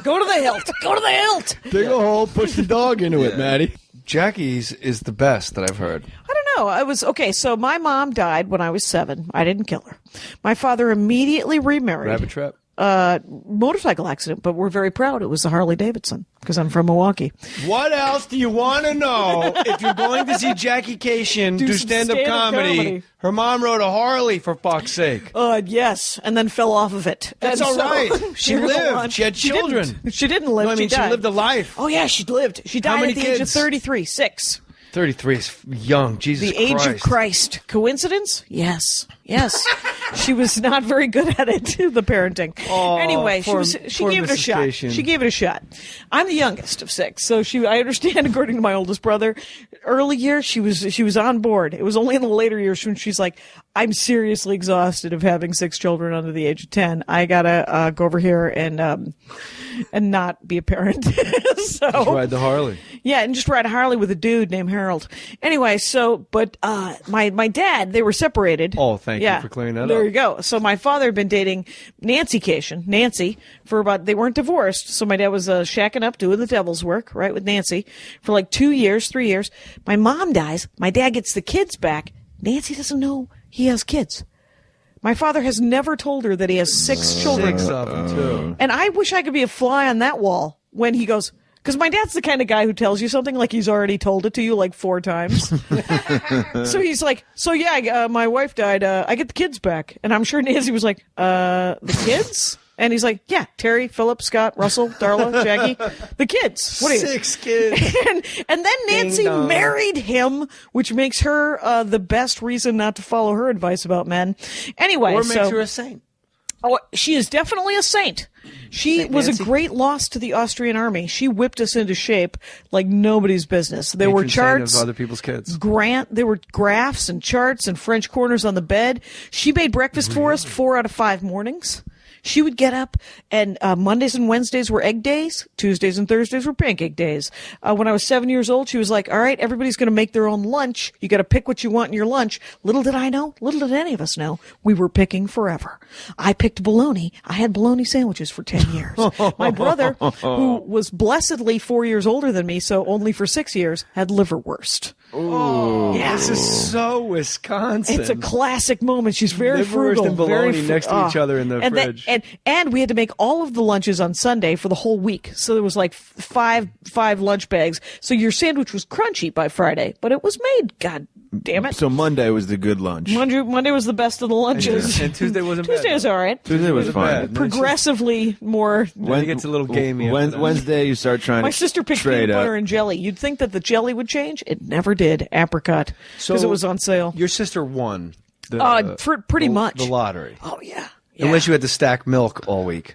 J: Go to the hilt. Go to the hilt.
K: Dig a hole, push the dog into it, Maddie. Jackie's is the best that I've heard.
J: I don't know. I was okay. So my mom died when I was 7. I didn't kill her. My father immediately remarried.
K: Rabbit trap.
J: Motorcycle accident, but we're very proud. It was a Harley Davidson because I'm from Milwaukee.
K: What else do you want to know if you're going to see Jackie Kashian do
J: some
K: stand-up comedy? Her mom rode a Harley, for fuck's sake.
J: Yes, and then fell off of it.
K: That's
J: And
K: all
J: so-
K: right. She
J: You're the
K: lived.
J: one.
K: She had children.
J: She didn't live.
K: No, I mean, she
J: died.
K: lived a life.
J: Oh yeah, she lived. She died
K: many
J: at the age of
K: kids?
J: 33. 6.
K: 33 is young. Jesus
J: The
K: Christ.
J: age of Christ. Coincidence? Yes. She was not very good at it, the parenting.
K: Oh,
J: anyway, she
K: poor
J: gave it a
K: Mrs.
J: shot.
K: Kashian.
J: She gave it a shot. I'm the youngest of 6, so I understand, according to my oldest brother, early years she was on board. It was only in the later years when she's like, "I'm seriously exhausted of having 6 children under the age of 10. I gotta go over here and not be a parent." So
K: Just ride the Harley.
J: yeah, and just ride a Harley with a dude named Harold. Anyway, but my dad, they were separated.
K: Oh, thank you for clearing that
J: There
K: up.
J: you go. So my father had been dating Nancy Kashian, for they weren't divorced. So my dad was shacking up, doing the devil's work, right, with Nancy for like 2 years, 3 years. My mom dies. My dad gets the kids back. Nancy doesn't know he has kids. My father has never told her that he has 6 children.
K: 6 of them, too.
J: And I wish I could be a fly on that wall when he goes, because my dad's the kind of guy who tells you something like he's already told it to you like 4 times. So he's like, my wife died. I get the kids back. And I'm sure Nancy was like, the kids? And he's like, yeah, Terry, Philip, Scott, Russell, Darla, Jackie, the kids. What are you?
K: 6 kids.
J: And then Nancy
K: Ding dong.
J: married him, which makes her the best reason not to follow her advice about men. Anyway,
K: Or makes her a saint.
J: Oh, she is definitely a saint. She
K: Saint
J: was
K: Nancy.
J: a great loss to the Austrian army. She whipped us into shape like nobody's business. There were
K: Patron saint
J: charts.
K: of other people's kids.
J: There were graphs and charts and French corners on the bed. She made breakfast for us 4 out of 5 mornings. She would get up, and Mondays and Wednesdays were egg days. Tuesdays and Thursdays were pancake days. When I was 7 years old, she was like, all right, everybody's going to make their own lunch. You got to pick what you want in your lunch. Little did I know, little did any of us know, we were picking forever. I picked bologna. I had bologna sandwiches for 10 years. My brother, who was blessedly 4 years older than me, so only for 6 years, had liverwurst.
K: Ooh,
J: yeah.
K: This is so Wisconsin.
J: It's a classic moment. She's very
K: Liverwurst
J: frugal.
K: and bologna next to each other in the fridge.
J: And we had to make all of the lunches on Sunday for the whole week. So there was like five lunch bags. So your sandwich was crunchy by Friday, but it was made. God damn it.
L: So Monday was the good lunch.
J: Monday was the best of the lunches.
K: And Tuesday wasn't bad.
J: Tuesday was all right.
L: Tuesday was fine.
J: Progressively more.
K: When it gets a little gamey.
L: Wednesday, you start trying
J: My
L: to
J: sister picked
L: trade
J: peanut
L: up.
J: butter and jelly. You'd think that the jelly would change. It never did. Apricot. Because it was on sale.
K: Your sister won.
J: Pretty much.
K: The lottery.
J: Oh, yeah.
K: Unless you had to stack milk all week.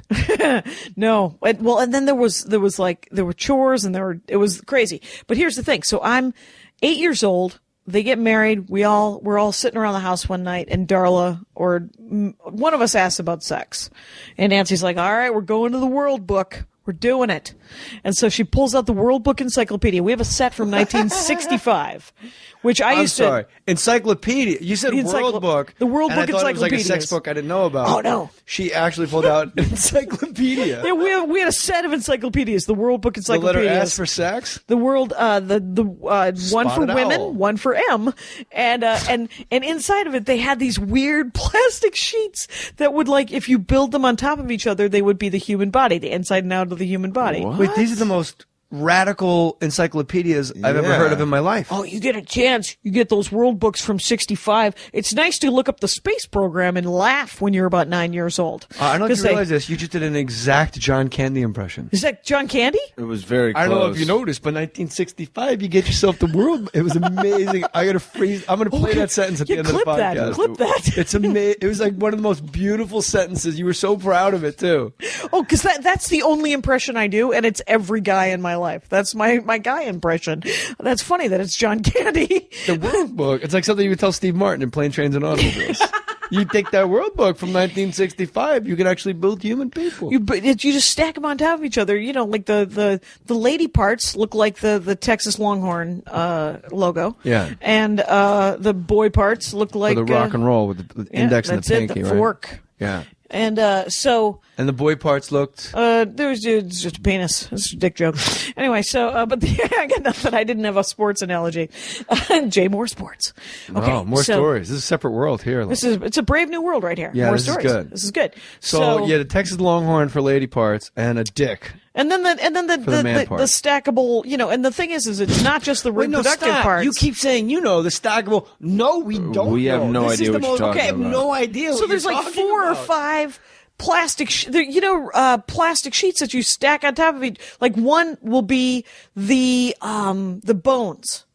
J: No. Well, and then there were chores and it was crazy. But here's the thing. So I'm 8 years old. They get married. We're all sitting around the house one night, and Darla or one of us asks about sex, and Nancy's like, "All right, we're going to the World Book. We're doing it." And so she pulls out the World Book Encyclopedia. We have a set from 1965, which
K: I'm sorry. Encyclopedia. You said World Book.
J: The World
K: and
J: Book
K: I thought it was like a
J: Encyclopedia.
K: sex book I didn't know about.
J: Oh, no.
K: She actually pulled out an encyclopedia.
J: Yeah, we had a set of encyclopedias. The World Book
K: The
J: Encyclopedia.
K: letter S for sex?
J: The world, one for
K: Spotted
J: women,
K: owl.
J: one for M, and inside of it they had these weird plastic sheets that would, like, if you build them on top of each other, they would be the human body, the inside and out of the human body.
L: What?
K: Wait, these are the most radical encyclopedias I've ever heard of in my life.
J: Oh, you get a chance. You get those world books from 65. It's nice to look up the space program and laugh when you're about 9 years old.
K: I don't know if you realize this. You just did an exact John Candy impression.
J: Is that John Candy?
L: It was very close.
K: I don't know if you noticed, but 1965, you get yourself the world. It was amazing. I got to freeze. I'm going to play that sentence at the end of the podcast.
J: Clip that.
K: It's amazing. It was like one of the most beautiful sentences. You were so proud of it, too.
J: Oh, because that's the only impression I do, and it's every guy in my life. That's my guy impression. That's funny that it's John Candy.
K: The World Book. It's like something you would tell Steve Martin in Plane, Trains, and Automobiles. You take that World Book from 1965, you can actually build human people.
J: You just stack them on top of each other. You know, like the lady parts look like the Texas Longhorn logo.
K: Yeah.
J: And the boy parts look like
K: the rock and roll with the index and the pinky,
J: the
K: right?
J: fork.
K: Yeah.
J: And so.
K: And the boy parts looked.
J: There was just a penis. It's a dick joke. Anyway, so I got nothing. I didn't have a sports analogy. J. Mohr Sports. Okay,
K: Oh, more stories. This is a separate world here.
J: It's a brave new world right here.
K: Yeah,
J: more
K: this
J: stories.
K: is good.
J: This is good.
K: So yeah, the Texas Longhorn for lady parts and a dick.
J: And then the
K: part.
J: stackable, and the thing is it's not just the reproductive parts.
K: You keep saying, the stackable. No, we don't.
L: We have no
K: This
L: idea
K: is
L: what
K: the
L: you're
K: most,
L: talking
K: I have
L: about.
K: no idea.
J: So
K: what
J: there's
K: you're
J: like
K: talking
J: 4 or
K: about.
J: 5 plastic, plastic sheets that you stack on top of each. Like one will be the bones.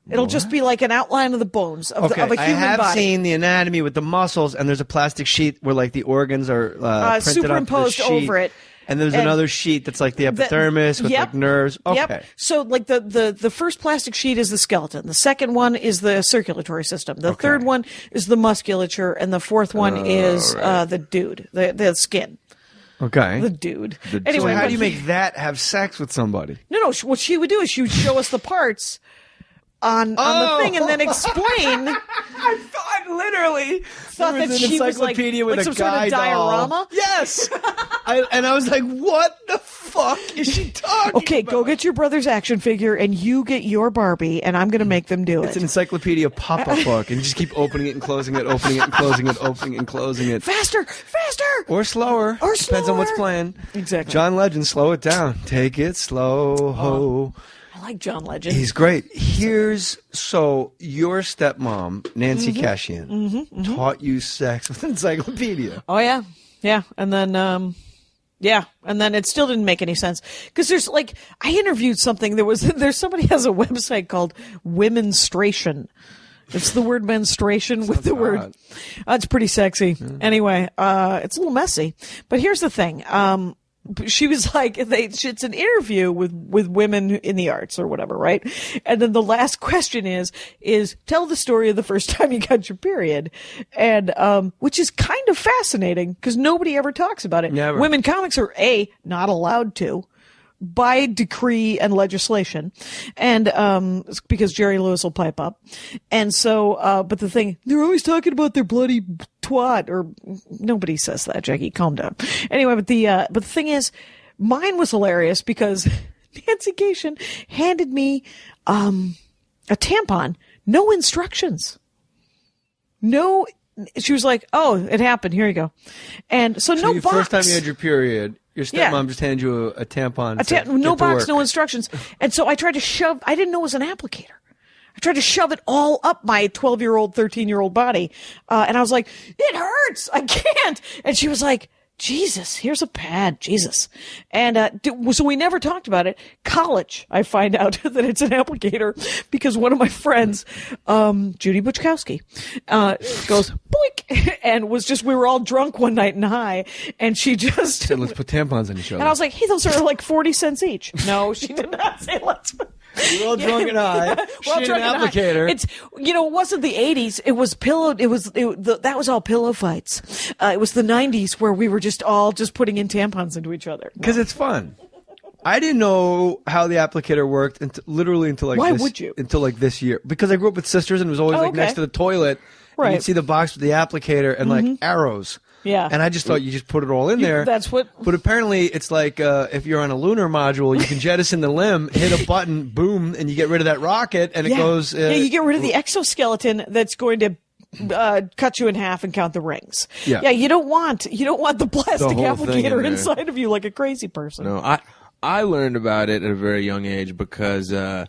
J: It'll just be like an outline of the bones of a human body.
K: I have seen the anatomy with the muscles, and there's a plastic sheet where like the organs are printed
J: superimposed
K: onto the sheet.
J: over it.
K: And there's another sheet that's like the epidermis with like nerves. Okay.
J: Yep. So like the first plastic sheet is the skeleton. The second one is the circulatory system. The third one is the musculature, and the fourth one is the dude, the skin.
K: Okay.
J: The dude.
K: Anyway, so how do you make that have sex with somebody?
J: No. What she would do is she would show us the parts on the thing and then explain.
K: I literally
J: thought that she was like some sort of diorama.
K: Yes. And I was like, what the fuck is she talking
J: Okay,
K: about?
J: go get your brother's action figure and you get your Barbie and I'm going to make them do it.
K: It's an encyclopedia pop-up book and you just keep opening it and closing it, opening it and closing it, opening it and closing it.
J: Faster!
K: Or slower. Depends on what's playing.
J: Exactly.
K: John Legend, slow it down. Take it slow. Ho.
J: I like John Legend.
K: He's great. So your stepmom, Nancy Kashian, taught you sex with an encyclopedia.
J: Oh, yeah. Yeah. And then, and then it still didn't make any sense. Because there's like, I interviewed something, there's somebody has a website called Womenstration. It's the word menstruation with the word. It's pretty sexy. Anyway, it's a little messy. But here's the thing. She was like, it's an interview with women in the arts or whatever, right? And then the last question is tell the story of the first time you got your period. And, which is kind of fascinating because nobody ever talks about it.
K: Never.
J: Women comics are not allowed to by decree and legislation. And, because Jerry Lewis will pipe up. And so, but the thing, they're always talking about their bloody twat, or nobody says that, Jackie, calm down. Anyway, but the thing is, mine was hilarious because Nancy Kashian handed me, a tampon, no instructions. No, she was like, oh, it happened. Here you go. And so no
K: the
J: box.
K: First time you had your period, your stepmom just handed you a tampon.
J: No box, no instructions. And so I tried to shove, I didn't know it was an applicator. I tried to shove it all up my 12-year-old, 13-year-old body. And I was like, it hurts. I can't. And she was like, Jesus, here's a pad. Jesus. And so we never talked about it. College, I find out that it's an applicator because one of my friends, Judy Buchkowski, goes, boink, and we were all drunk one night and high, and she just
K: said, let's put tampons in each other.
J: And I was like, hey, those are like 40 cents each. No, she did not say let's put.
K: We're all drunk and high. Shit, an applicator.
J: It's, it wasn't the 80s. It was that was all pillow fights. It was the 90s where we were just putting in tampons into each other.
K: Because it's fun. I didn't know how the applicator worked until
J: Why would you?
K: Until like this year. Because I grew up with sisters and it was always next to the toilet.
J: Right.
K: And you'd see the box with the applicator and like arrows.
J: Yeah.
K: And I just thought you just put it all in there.
J: That's what.
K: But apparently it's like if you're on a lunar module, you can jettison the limb, hit a button, boom, and you get rid of that rocket, and it goes.
J: You get rid of the exoskeleton that's going to cut you in half and count the rings.
K: Yeah.
J: You don't want the plastic
L: whole thing in
J: applicator
L: there.
J: inside of you like a crazy person.
L: No, I learned about it at a very young age because a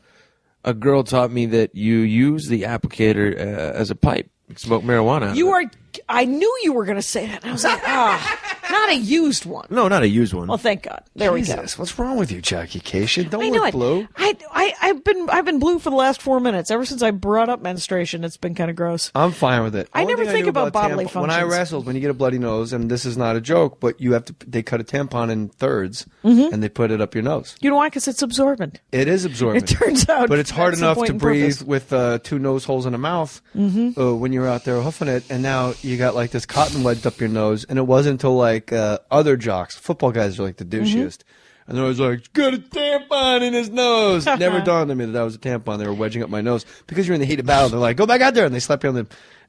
L: girl taught me that you use the applicator as a pipe. Smoke marijuana.
J: I knew you were going to say that. And I was like, not a used one.
L: No, not a used one.
J: Well, thank God. There we go.
K: What's wrong with you, Jackie Kashian? Don't
J: I know
K: look
J: it.
K: blue.
J: I've been blue for the last 4 minutes. Ever since I brought up menstruation, it's been kind of gross.
K: I'm fine with it.
J: I never think about bodily
K: When I
J: functions.
K: wrestled, when you get a bloody nose, and this is not a joke, but they cut a tampon in thirds and they put it up your nose.
J: You know why? Because it's absorbent.
K: It is absorbent.
J: It turns out.
K: But it's hard
J: that's the
K: enough
J: point
K: to
J: and
K: breathe
J: purpose.
K: with 2 nose holes and a mouth when you're out there hoofing it, and now you got like this cotton wedged up your nose, and it wasn't until like other jocks, football guys are like the douchiest, and they're always like, got a tampon in his nose. It never dawned on me that was a tampon. They were wedging up my nose because you're in the heat of battle. They're like, go back out there, and they slap you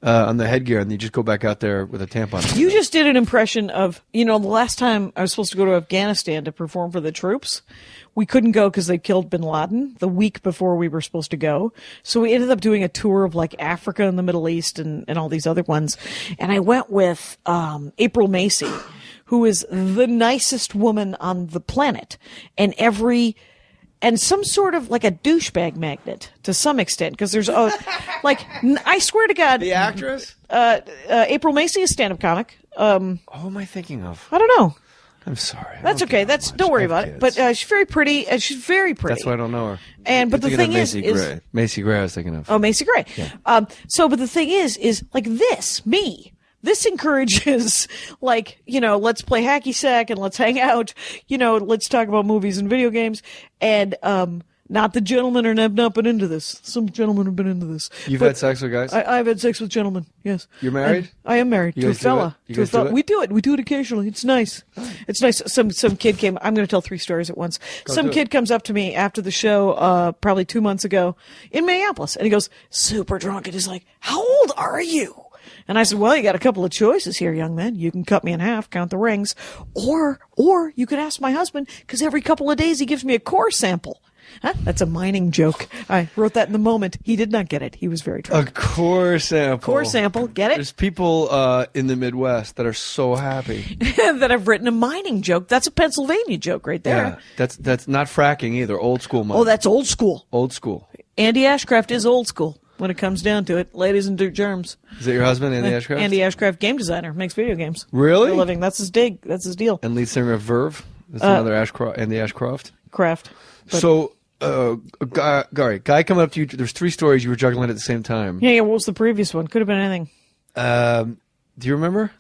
K: on the headgear, and you just go back out there with a tampon.
J: You just did an impression of, the last time I was supposed to go to Afghanistan to perform for the troops. We couldn't go because they killed bin Laden the week before we were supposed to go. So we ended up doing a tour of like Africa and the Middle East and all these other ones. And I went with April Macy, who is the nicest woman on the planet. And some sort of like a douchebag magnet to some extent, because there's I swear to God.
K: The actress?
J: April Macy is stand-up comic.
K: Who am I thinking of?
J: I don't know.
K: I'm sorry.
J: That's okay. Don't worry about it. But she's very pretty. She's very pretty.
K: That's why I don't know her.
J: But the thing is,
K: Macy Gray I was thinking of.
J: Oh, Macy Gray.
K: Yeah.
J: But the thing is like this encourages let's play hacky sack and let's hang out. Let's talk about movies and video games. And not the gentlemen are not been into this. Some gentlemen have been into this.
K: You've had sex with guys?
J: I've had sex with gentlemen. Yes.
K: You're married?
J: And I am married to a fella.
K: Do it?
J: We do it. We do it occasionally. It's nice. It's nice. Some kid came. I'm going to tell 3 stories at once. Some kid comes up to me after the show, probably 2 months ago in Minneapolis, and he goes super drunk and he's like, "How old are you?" And I said, well, you got a couple of choices here, young man. You can cut me in half, count the rings, or you could ask my husband, because every couple of days he gives me a core sample. Huh? That's a mining joke. I wrote that in the moment. He did not get it. He was very drunk.
K: A core sample.
J: Core sample. Get it?
K: There's people in the Midwest that are so happy.
J: that I've written a mining joke. That's a Pennsylvania joke right there.
K: Yeah, that's not fracking either. Old school mining.
J: Oh, that's old school.
K: Old school.
J: Andy Ashcraft is old school when it comes down to it. Ladies and germs.
K: Is that your husband, Andy Ashcraft?
J: Andy Ashcraft, game designer, makes video games.
K: Really?
J: For a living. That's his dig. That's his deal.
K: And lead singer of Verve. That's another Andy Ashcroft.
J: Craft.
K: So, guy coming up to you. There's 3 stories you were juggling at the same time.
J: Yeah. What was the previous one? Could have been anything.
K: Do you remember?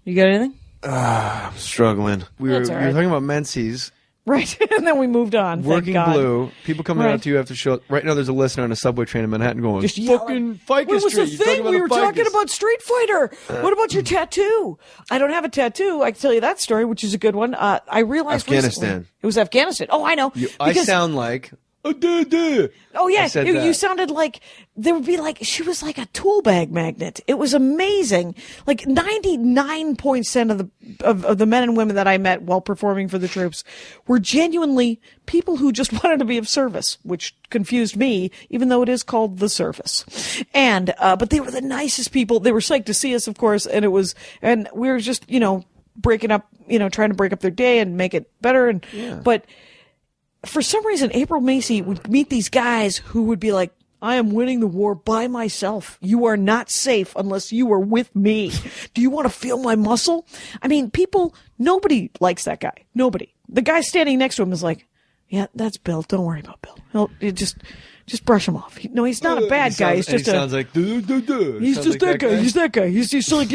J: You got anything?
L: I'm struggling.
K: We were
J: That's all right.
K: talking about Menses.
J: Right. And then we moved on.
K: Working
J: thank God.
K: blue. People coming out to you after show. Right now, there's a listener on a subway train in Manhattan going,
J: Just
K: fucking Ficus
J: What was
K: Street.
J: the
K: You
J: thing? We were talking
K: ficus.
J: about Street Fighter. What about your tattoo? I don't have a tattoo. I can tell you that story, which is a good one. I realized
L: Afghanistan.
J: recently, it was Afghanistan. Oh, I know.
K: I sound like
J: Oh yeah,
K: I said
J: you
K: that.
J: sounded like there would be like she was like a tool bag magnet. It was amazing. Like 99% of the men and women that I met while performing for the troops were genuinely people who just wanted to be of service, which confused me, even though it is called the service. And but they were the nicest people. They were psyched to see us, of course, and we were just breaking up, trying to break up their day and make it better. And but. For some reason, April Macy would meet these guys who would be like, I am winning the war by myself. You are not safe unless you are with me. Do you want to feel my muscle? I mean, nobody likes that guy. Nobody. The guy standing next to him is like, yeah, that's Bill. Don't worry about Bill. Just brush him off. No, he's not a bad guy. He's just
K: sounds like,
J: he's just that guy. He's that guy. He's like,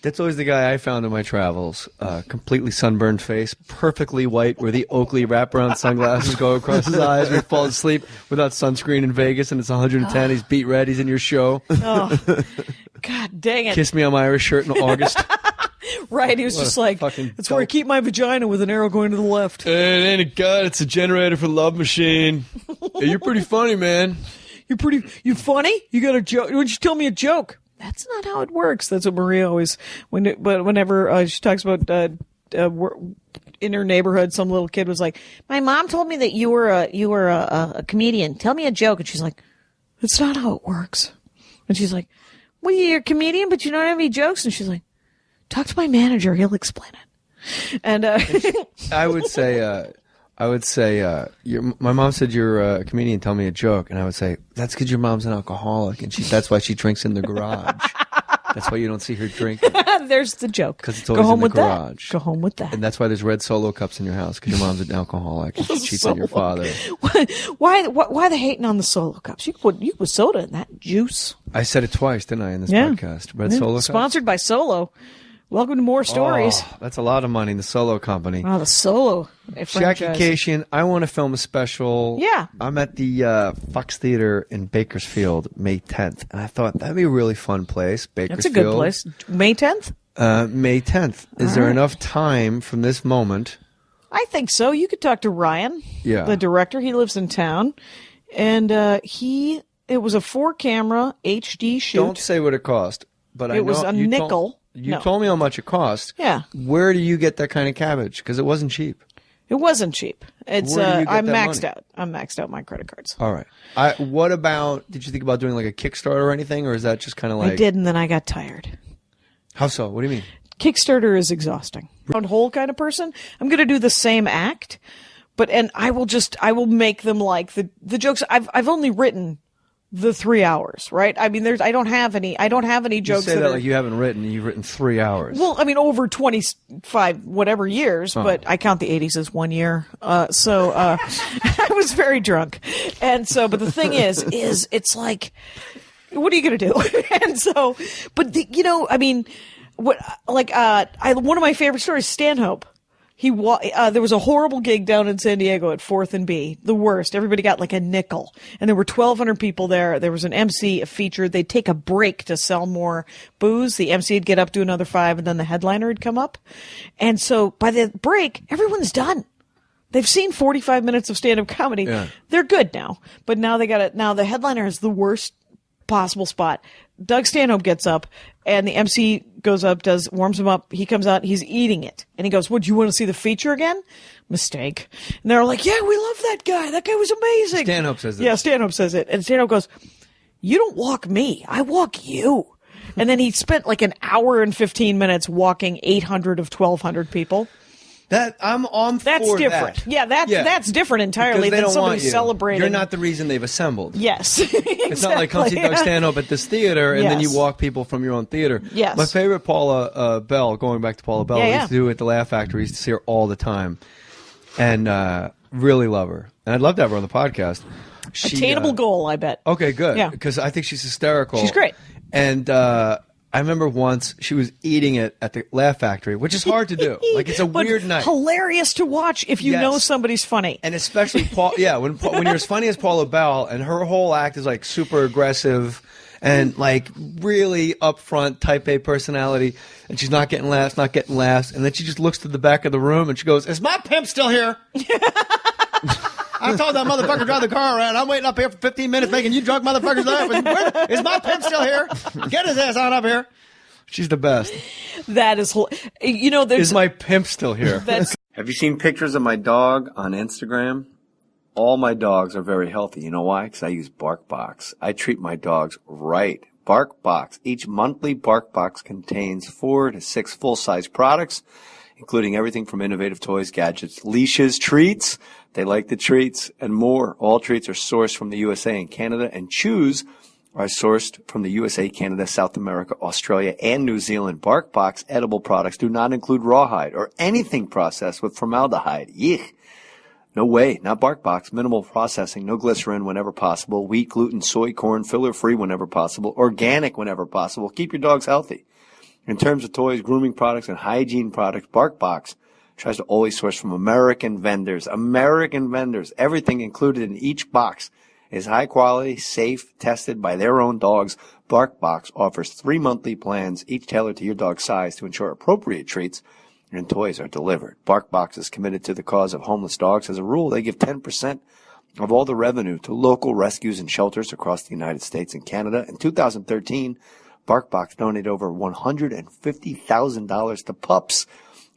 K: That's always the guy I found in my travels. Completely sunburned face, perfectly white, where the Oakley wraparound sunglasses go across his eyes. He falls asleep without sunscreen in Vegas, and it's 110. He's beat red. He's in your show.
J: Oh, God dang it.
K: Kiss me on my Irish shirt in August.
J: Right. He was just like, that's where I keep my vagina with an arrow going to the left.
K: It ain't a gun. It's a generator for love machine. Hey, you're pretty funny, man.
J: You funny? You got a joke? Why don't you tell me a joke? That's not how it works. That's what Maria always, whenever she talks about in her neighborhood, some little kid was like, "My mom told me that you were a comedian. Tell me a joke." And she's like, "That's not how it works." And she's like, "Well, you're a comedian, but you don't have any jokes." And she's like, "Talk to my manager. He'll explain it." And
K: I would say. My mom said you're a comedian. Tell me a joke, and I would say that's because your mom's an alcoholic, and that's why she drinks in the garage. That's why you don't see her drinking.
J: There's the joke.
K: Because it's always in the garage.
J: Go home with that.
K: And that's why there's red Solo cups in your house, because your mom's an alcoholic and she cheats on your father.
J: Why the hating on the Solo cups? You put soda in that juice.
K: I said it twice, didn't I, in this podcast? Red Solo cups.
J: Sponsored by Solo. Welcome to Mohr Stories.
K: Oh, that's a lot of money in the Solo company.
J: Oh, the Solo
K: Jackie Kashian, I want to film a special.
J: Yeah.
K: I'm at the Fox Theater in Bakersfield, May 10th. And I thought that'd be a really fun place, Bakersfield.
J: That's a good place. May 10th?
K: May 10th. Is there enough time from this moment?
J: I think so. You could talk to Ryan, the director. He lives in town. And it was a 4-camera HD shoot.
K: Don't say what it cost. But
J: it was a nickel.
K: You told me how much it cost.
J: Yeah.
K: Where do you get that kind of cabbage? Because it wasn't cheap.
J: It wasn't cheap. It's
K: Where do you get
J: I'm
K: that
J: maxed
K: money?
J: out. I'm maxed out my credit cards.
K: All right. What about? Did you think about doing like a Kickstarter or anything, or is that just kind of like?
J: I did, and then I got tired.
K: How so? What do you mean?
J: Kickstarter is exhausting. I'm a whole kind of person. I'm going to do the same act, and I will make them like the jokes. I've only written the 3 hours, right? I mean, I don't have any jokes.
K: You say that like you haven't written. You've written 3 hours.
J: Well, I mean, over 25 whatever years, but I count the 80s as 1 year. So I was very drunk, and so. But the thing is it's like, what are you gonna do? And so, but I mean, one of my favorite stories, Stanhope. There was a horrible gig down in San Diego at 4th and B. The worst. Everybody got like a nickel. And there were 1,200 people there. There was an MC, a feature. They'd take a break to sell more booze. The MC would get up, do another 5, and then the headliner would come up. And so by the break, everyone's done. They've seen 45 minutes of stand-up comedy. Yeah. They're good now. But now now the headliner is the worst possible spot. Doug Stanhope gets up, and the MC goes up, warms him up. He comes out, he's eating it. And he goes, "What, do you want to see the feature again?" Mistake. And they're like, "Yeah, we love that guy. That guy was amazing."
K: Stanhope says it.
J: Yeah, Stanhope says it. And Stanhope goes, "You don't walk me. I walk you." And then he spent like an hour and 15 minutes walking 800 of 1,200 people.
K: I'm
J: That's
K: for
J: different.
K: that.
J: Yeah, that's different entirely
K: Because they
J: than
K: don't
J: somebody
K: want you.
J: celebrating.
K: You're not the reason they've assembled.
J: Yes.
K: It's not like come see Doug Stanhope at this theater and then you walk people from your own theater.
J: Yes.
K: My favorite Paula Bell, going back to Paula Bell, we used to do at the Laugh Factory. We used to see her all the time. And really love her. And I'd love to have her on the podcast.
J: Attainable goal, I bet.
K: Okay, good.
J: Yeah.
K: Because I think she's hysterical.
J: She's great.
K: And I remember once she was eating it at the Laugh Factory, which is hard to do. Like, it's a weird night.
J: Hilarious to watch if you know somebody's funny.
K: And especially when you're as funny as Paula Bell, and her whole act is like super aggressive and like really upfront type A personality, and she's not getting laughs, and then she just looks to the back of the room and she goes, "Is my pimp still here?" I told that motherfucker to drive the car around. I'm waiting up here for 15 minutes making you drunk motherfuckers laugh. Is my pimp still here? Get his ass on up here. She's the best.
J: That is,
K: is my pimp still here?
A: Have you seen pictures of my dog on Instagram? All my dogs are very healthy. You know why? Because I use BarkBox. I treat my dogs right. BarkBox. Each monthly BarkBox contains 4 to 6 full-size products, including everything from innovative toys, gadgets, leashes, treats. They like the treats and more. All treats are sourced from the USA and Canada, and chews are sourced from the USA, Canada, South America, Australia, and New Zealand. BarkBox edible products do not include rawhide or anything processed with formaldehyde. Yuck. No way. Not BarkBox. Minimal processing. No glycerin whenever possible. Wheat, gluten, soy, corn, filler-free whenever possible. Organic whenever possible. Keep your dogs healthy. In terms of toys, grooming products, and hygiene products, BarkBox tries to always source from American vendors. American vendors. Everything included in each box is high quality, safe, tested by their own dogs. BarkBox offers 3 monthly plans, each tailored to your dog's size, to ensure appropriate treats and toys are delivered. BarkBox is committed to the cause of homeless dogs. As a rule, they give 10% of all the revenue to local rescues and shelters across the United States and Canada. In 2013, BarkBox donated over $150,000 to pups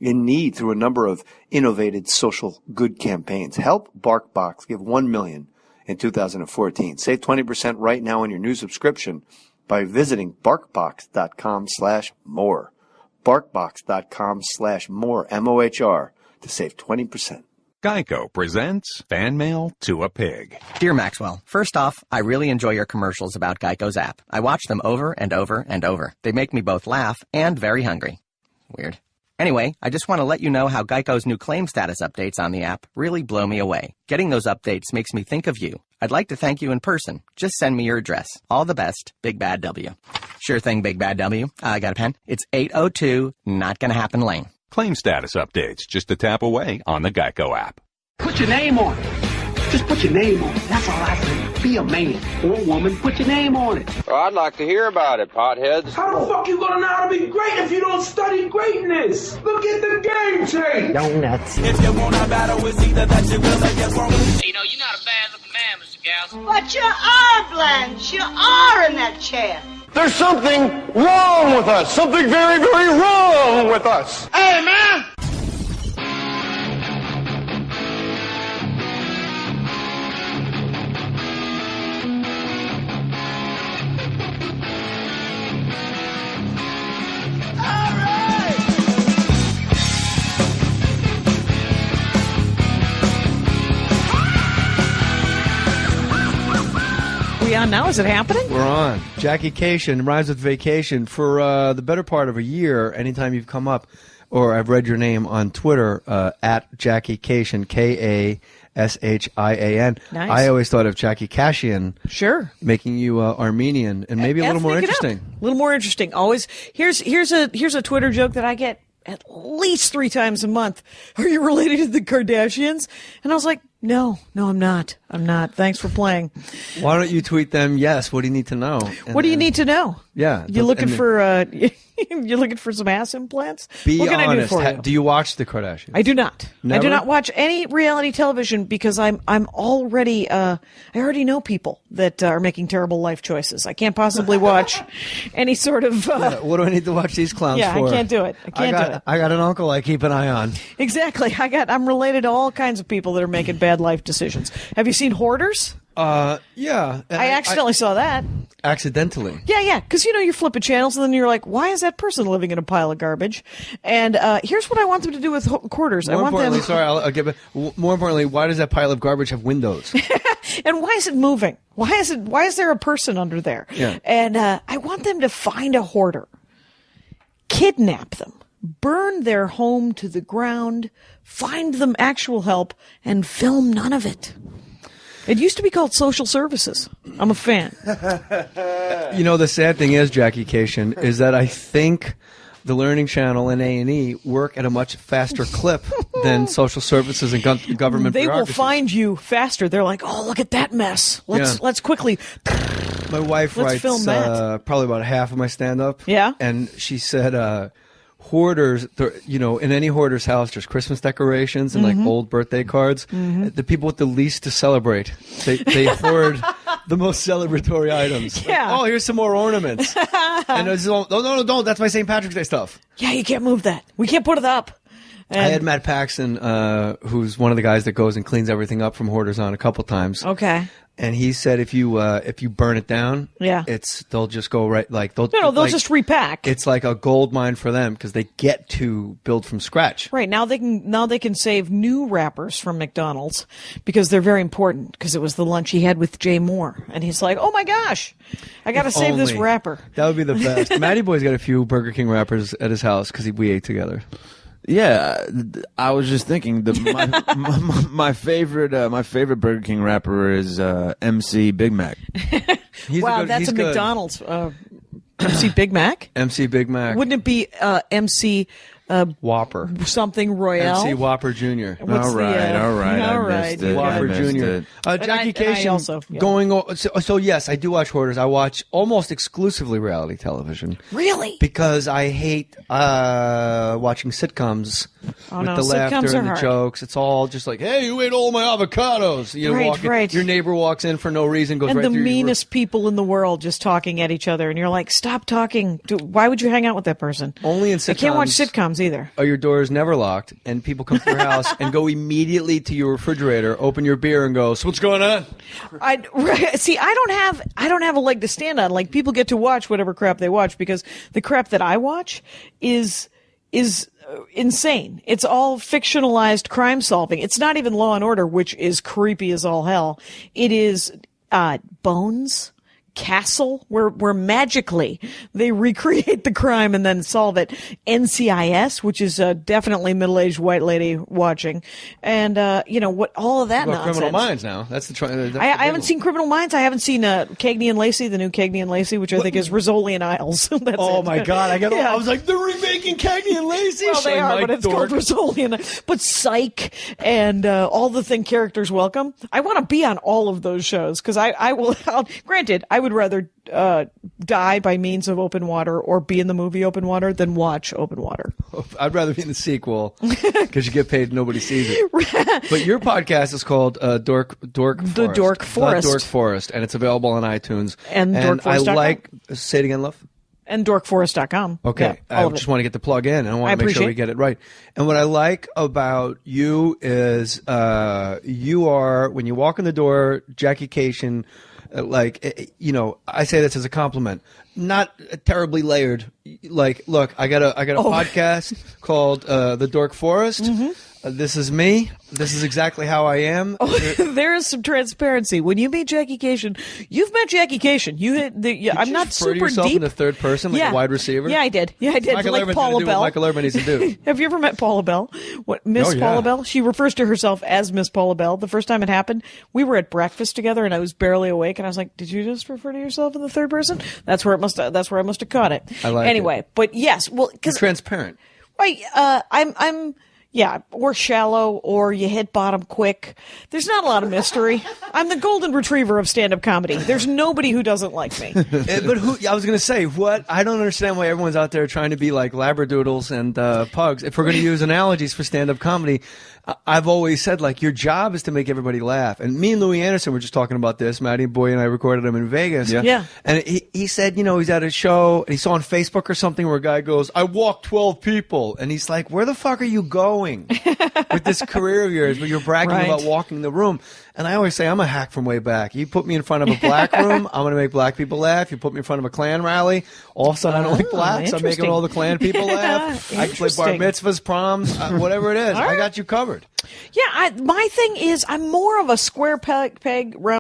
A: in need through a number of innovative social good campaigns. Help BarkBox give $1 million in 2014. Save 20% right now on your new subscription by visiting BarkBox.com/more. BarkBox.com/more, MOHR, to save 20%.
B: Geico presents Fan Mail to a Pig.
C: Dear Maxwell, first off, I really enjoy your commercials about Geico's app. I watch them over and over and over. They make me both laugh and very hungry. Weird. Anyway, I just want to let you know how Geico's new claim status updates on the app really blow me away. Getting those updates makes me think of you. I'd like to thank you in person. Just send me your address. All the best, Big Bad W. Sure thing, Big Bad W. I got a pen. It's 802 Not Gonna Happen Lane.
B: Claim status updates just a tap away on the Geico app.
D: Put your name on it. Just put your name on it. That's all I say. Be a man or a woman. Put your name on it.
E: Well, I'd like to hear about it, potheads.
F: How the fuck you gonna know how to be great if you don't study greatness? Look at the game tape.
D: Donuts.
G: If you wanna battle, it's either that you will or you won't. You know, you're not a bad looking man, Mr. Gals.
H: But you are, Blanche. You are in that chair.
I: There's something wrong with us. Something very, very wrong with us.
D: Hey, man.
J: We on now? Is it happening?
K: We're on. Jackie Kashian rhymes with vacation. For the better part of a year, anytime you've come up, or I've read your name on Twitter, at Jackie Kashian, Kashian.
J: Nice.
K: I always thought of Jackie Kashian.
J: Sure.
K: Making you Armenian and maybe a little more interesting.
J: A little more interesting. Always. Here's a Twitter joke that I get at least 3 times a month. Are you related to the Kardashians? And I was like, no, I'm not. I'm not. Thanks for playing.
K: Why don't you tweet them? Yes. What do you need to know?
J: What do you need to know?
K: Yeah.
J: You looking for you're looking for some ass implants?
K: Be
J: what can
K: honest.
J: I do for you?
K: Do you watch the Kardashians?
J: I do not.
K: Never?
J: I do not watch any reality television because I'm already I already know people that are making terrible life choices. I can't possibly watch any sort of
K: what do I need to watch these clowns for?
J: I can't do it. I can't do it.
K: I got an uncle I keep an eye on.
J: Exactly. I'm related to all kinds of people that are making bad life decisions. Have you seen Hoarders?
K: Yeah.
J: I accidentally saw that.
K: Accidentally?
J: Yeah. Because, you're flipping channels and then you're like, why is that person living in a pile of garbage? And here's what I want them to do with quarters.
K: More importantly, why does that pile of garbage have windows?
J: And why is it moving? Why is there a person under there?
K: Yeah.
J: And I want them to find a hoarder, kidnap them, burn their home to the ground, find them actual help, and film none of it. It used to be called social services. I'm a fan.
K: The sad thing is, Jackie Kashian, is that I think the Learning Channel and A&E work at a much faster clip than social services and government
J: They will
K: bureaucracy.
J: find you faster. They're like, oh, look at that mess. Let's quickly.
K: My wife writes
J: film that.
K: probably about half of my stand-up.
J: Yeah?
K: And she said, hoarders, in any hoarder's house, there's Christmas decorations and like old birthday cards. The people with the least to celebrate, they hoard the most celebratory items.
J: Yeah.
K: Like, oh, here's some more ornaments. And it's all, no, don't. That's my St. Patrick's Day stuff.
J: Yeah, you can't move that. We can't put it up. And
K: I had Matt Paxton, who's one of the guys that goes and cleans everything up from Hoarders On a couple times.
J: Okay.
K: And he said if you burn it down,
J: yeah,
K: they'll just go right they'll
J: just repack.
K: It's like a gold mine for them because they get to build from scratch.
J: Right, now they can save new wrappers from McDonald's because they're very important because it was the lunch he had with Jay Mohr, and he's like, oh my gosh, I got to save this wrapper.
K: That would be the best. Matty Boy's got a few Burger King wrappers at his house because we ate together.
L: Yeah, I was just thinking my favorite Burger King wrapper is MC Big Mac.
J: Wow, that's a McDonald's MC Big Mac.
K: MC Big Mac.
J: Wouldn't it be MC
K: Whopper?
J: Something Royale.
K: MC Whopper Jr.
L: All right. I missed it.
K: Whopper Jr. Jackie Kashian going. So yes, I do watch Hoarders. I watch almost exclusively reality television.
J: Really?
K: Because I hate watching sitcoms with the laughter and the jokes. It's all just like, hey, you ate all my avocados. Your neighbor walks in for no reason, goes
J: and
K: right
J: the
K: through
J: meanest people in the world just talking at each other, and you're like, stop talking. Why would you hang out with that person?
K: Only in sitcoms.
J: I can't watch sitcoms either.
K: Are your doors never locked, and people come to your house and go immediately to your refrigerator, open your beer, and go, so what's going on?
J: See, I don't have a leg to stand on. Like, people get to watch whatever crap they watch because the crap that I watch is insane. It's all fictionalized crime solving. It's not even Law and Order, which is creepy as all hell. It is Bones, Castle, where magically they recreate the crime and then solve it. NCIS, which is definitely middle-aged white lady watching, and what all of that nonsense.
K: Criminal Minds now. That's the.
J: I haven't seen Criminal Minds. I haven't seen Cagney and Lacey, the new Cagney and Lacey, which I think is Rizzoli and Isles.
K: Oh my God! I was like, they're remaking Cagney and Lacey.
J: Well, they are, but it's called Rizzoli and but Psych and all the characters welcome. I want to be on all of those shows because I will. Granted, I would rather die by means of Open Water or be in the movie Open Water than watch Open Water.
K: I'd rather be in the sequel because you get paid, nobody sees it. But your podcast is called Dork Forest.
J: The Dork Forest.
K: The Dork Forest, and it's available on iTunes.
J: And
K: dorkforest.com. Say it again, love.
J: And dorkforest.com.
K: Okay.
J: Yeah,
K: I just want to get the plug in, and I want to make sure we get it right. And what I like about you is you are, when you walk in the door, Jackie Kashian, I say this as a compliment, not terribly layered. Like, look, I got a podcast called The Dork Forest. Mm-hmm. This is me. This is exactly how I am.
J: There is some transparency. When you meet Jackie Kashian, you've met Jackie Kashian. I'm not super
K: yourself
J: deep.
K: In the third person, like a wide receiver?
J: Yeah, I did.
K: Michael
J: like
K: Irvin's
J: Paula
K: do
J: Bell.
K: what Michael Irvin needs to do.
J: Have you ever met Paula Bell? Miss Paula Bell? She refers to herself as Miss Paula Bell. The first time it happened, we were at breakfast together, and I was barely awake, and I was like, "Did you just refer to yourself in the third person?" That's where I must have caught it.
K: I like
J: anyway,
K: it.
J: But yes, well, because
K: transparent.
J: Right. I'm. Yeah, or shallow, or you hit bottom quick. There's not a lot of mystery. I'm the golden retriever of stand-up comedy. There's nobody who doesn't like me.
K: But I was going to say, I don't understand why everyone's out there trying to be like labradoodles and pugs. If we're going to use analogies for stand-up comedy, I've always said, like, your job is to make everybody laugh. And me and Louis Anderson were just talking about this. Matty Boy and I recorded him in Vegas.
J: Yeah.
K: And he said, he's at a show, and he saw on Facebook or something where a guy goes, I walked 12 people. And he's like, where the fuck are you going with this career of yours where you're bragging about walking the room? And I always say, I'm a hack from way back. You put me in front of a black room, I'm going to make black people laugh. You put me in front of a Klan rally, all of a sudden I don't like blacks. I'm making all the Klan people laugh. I can play bar mitzvahs, proms, whatever it is. I got you covered.
J: Yeah, my thing is I'm more of a square peg round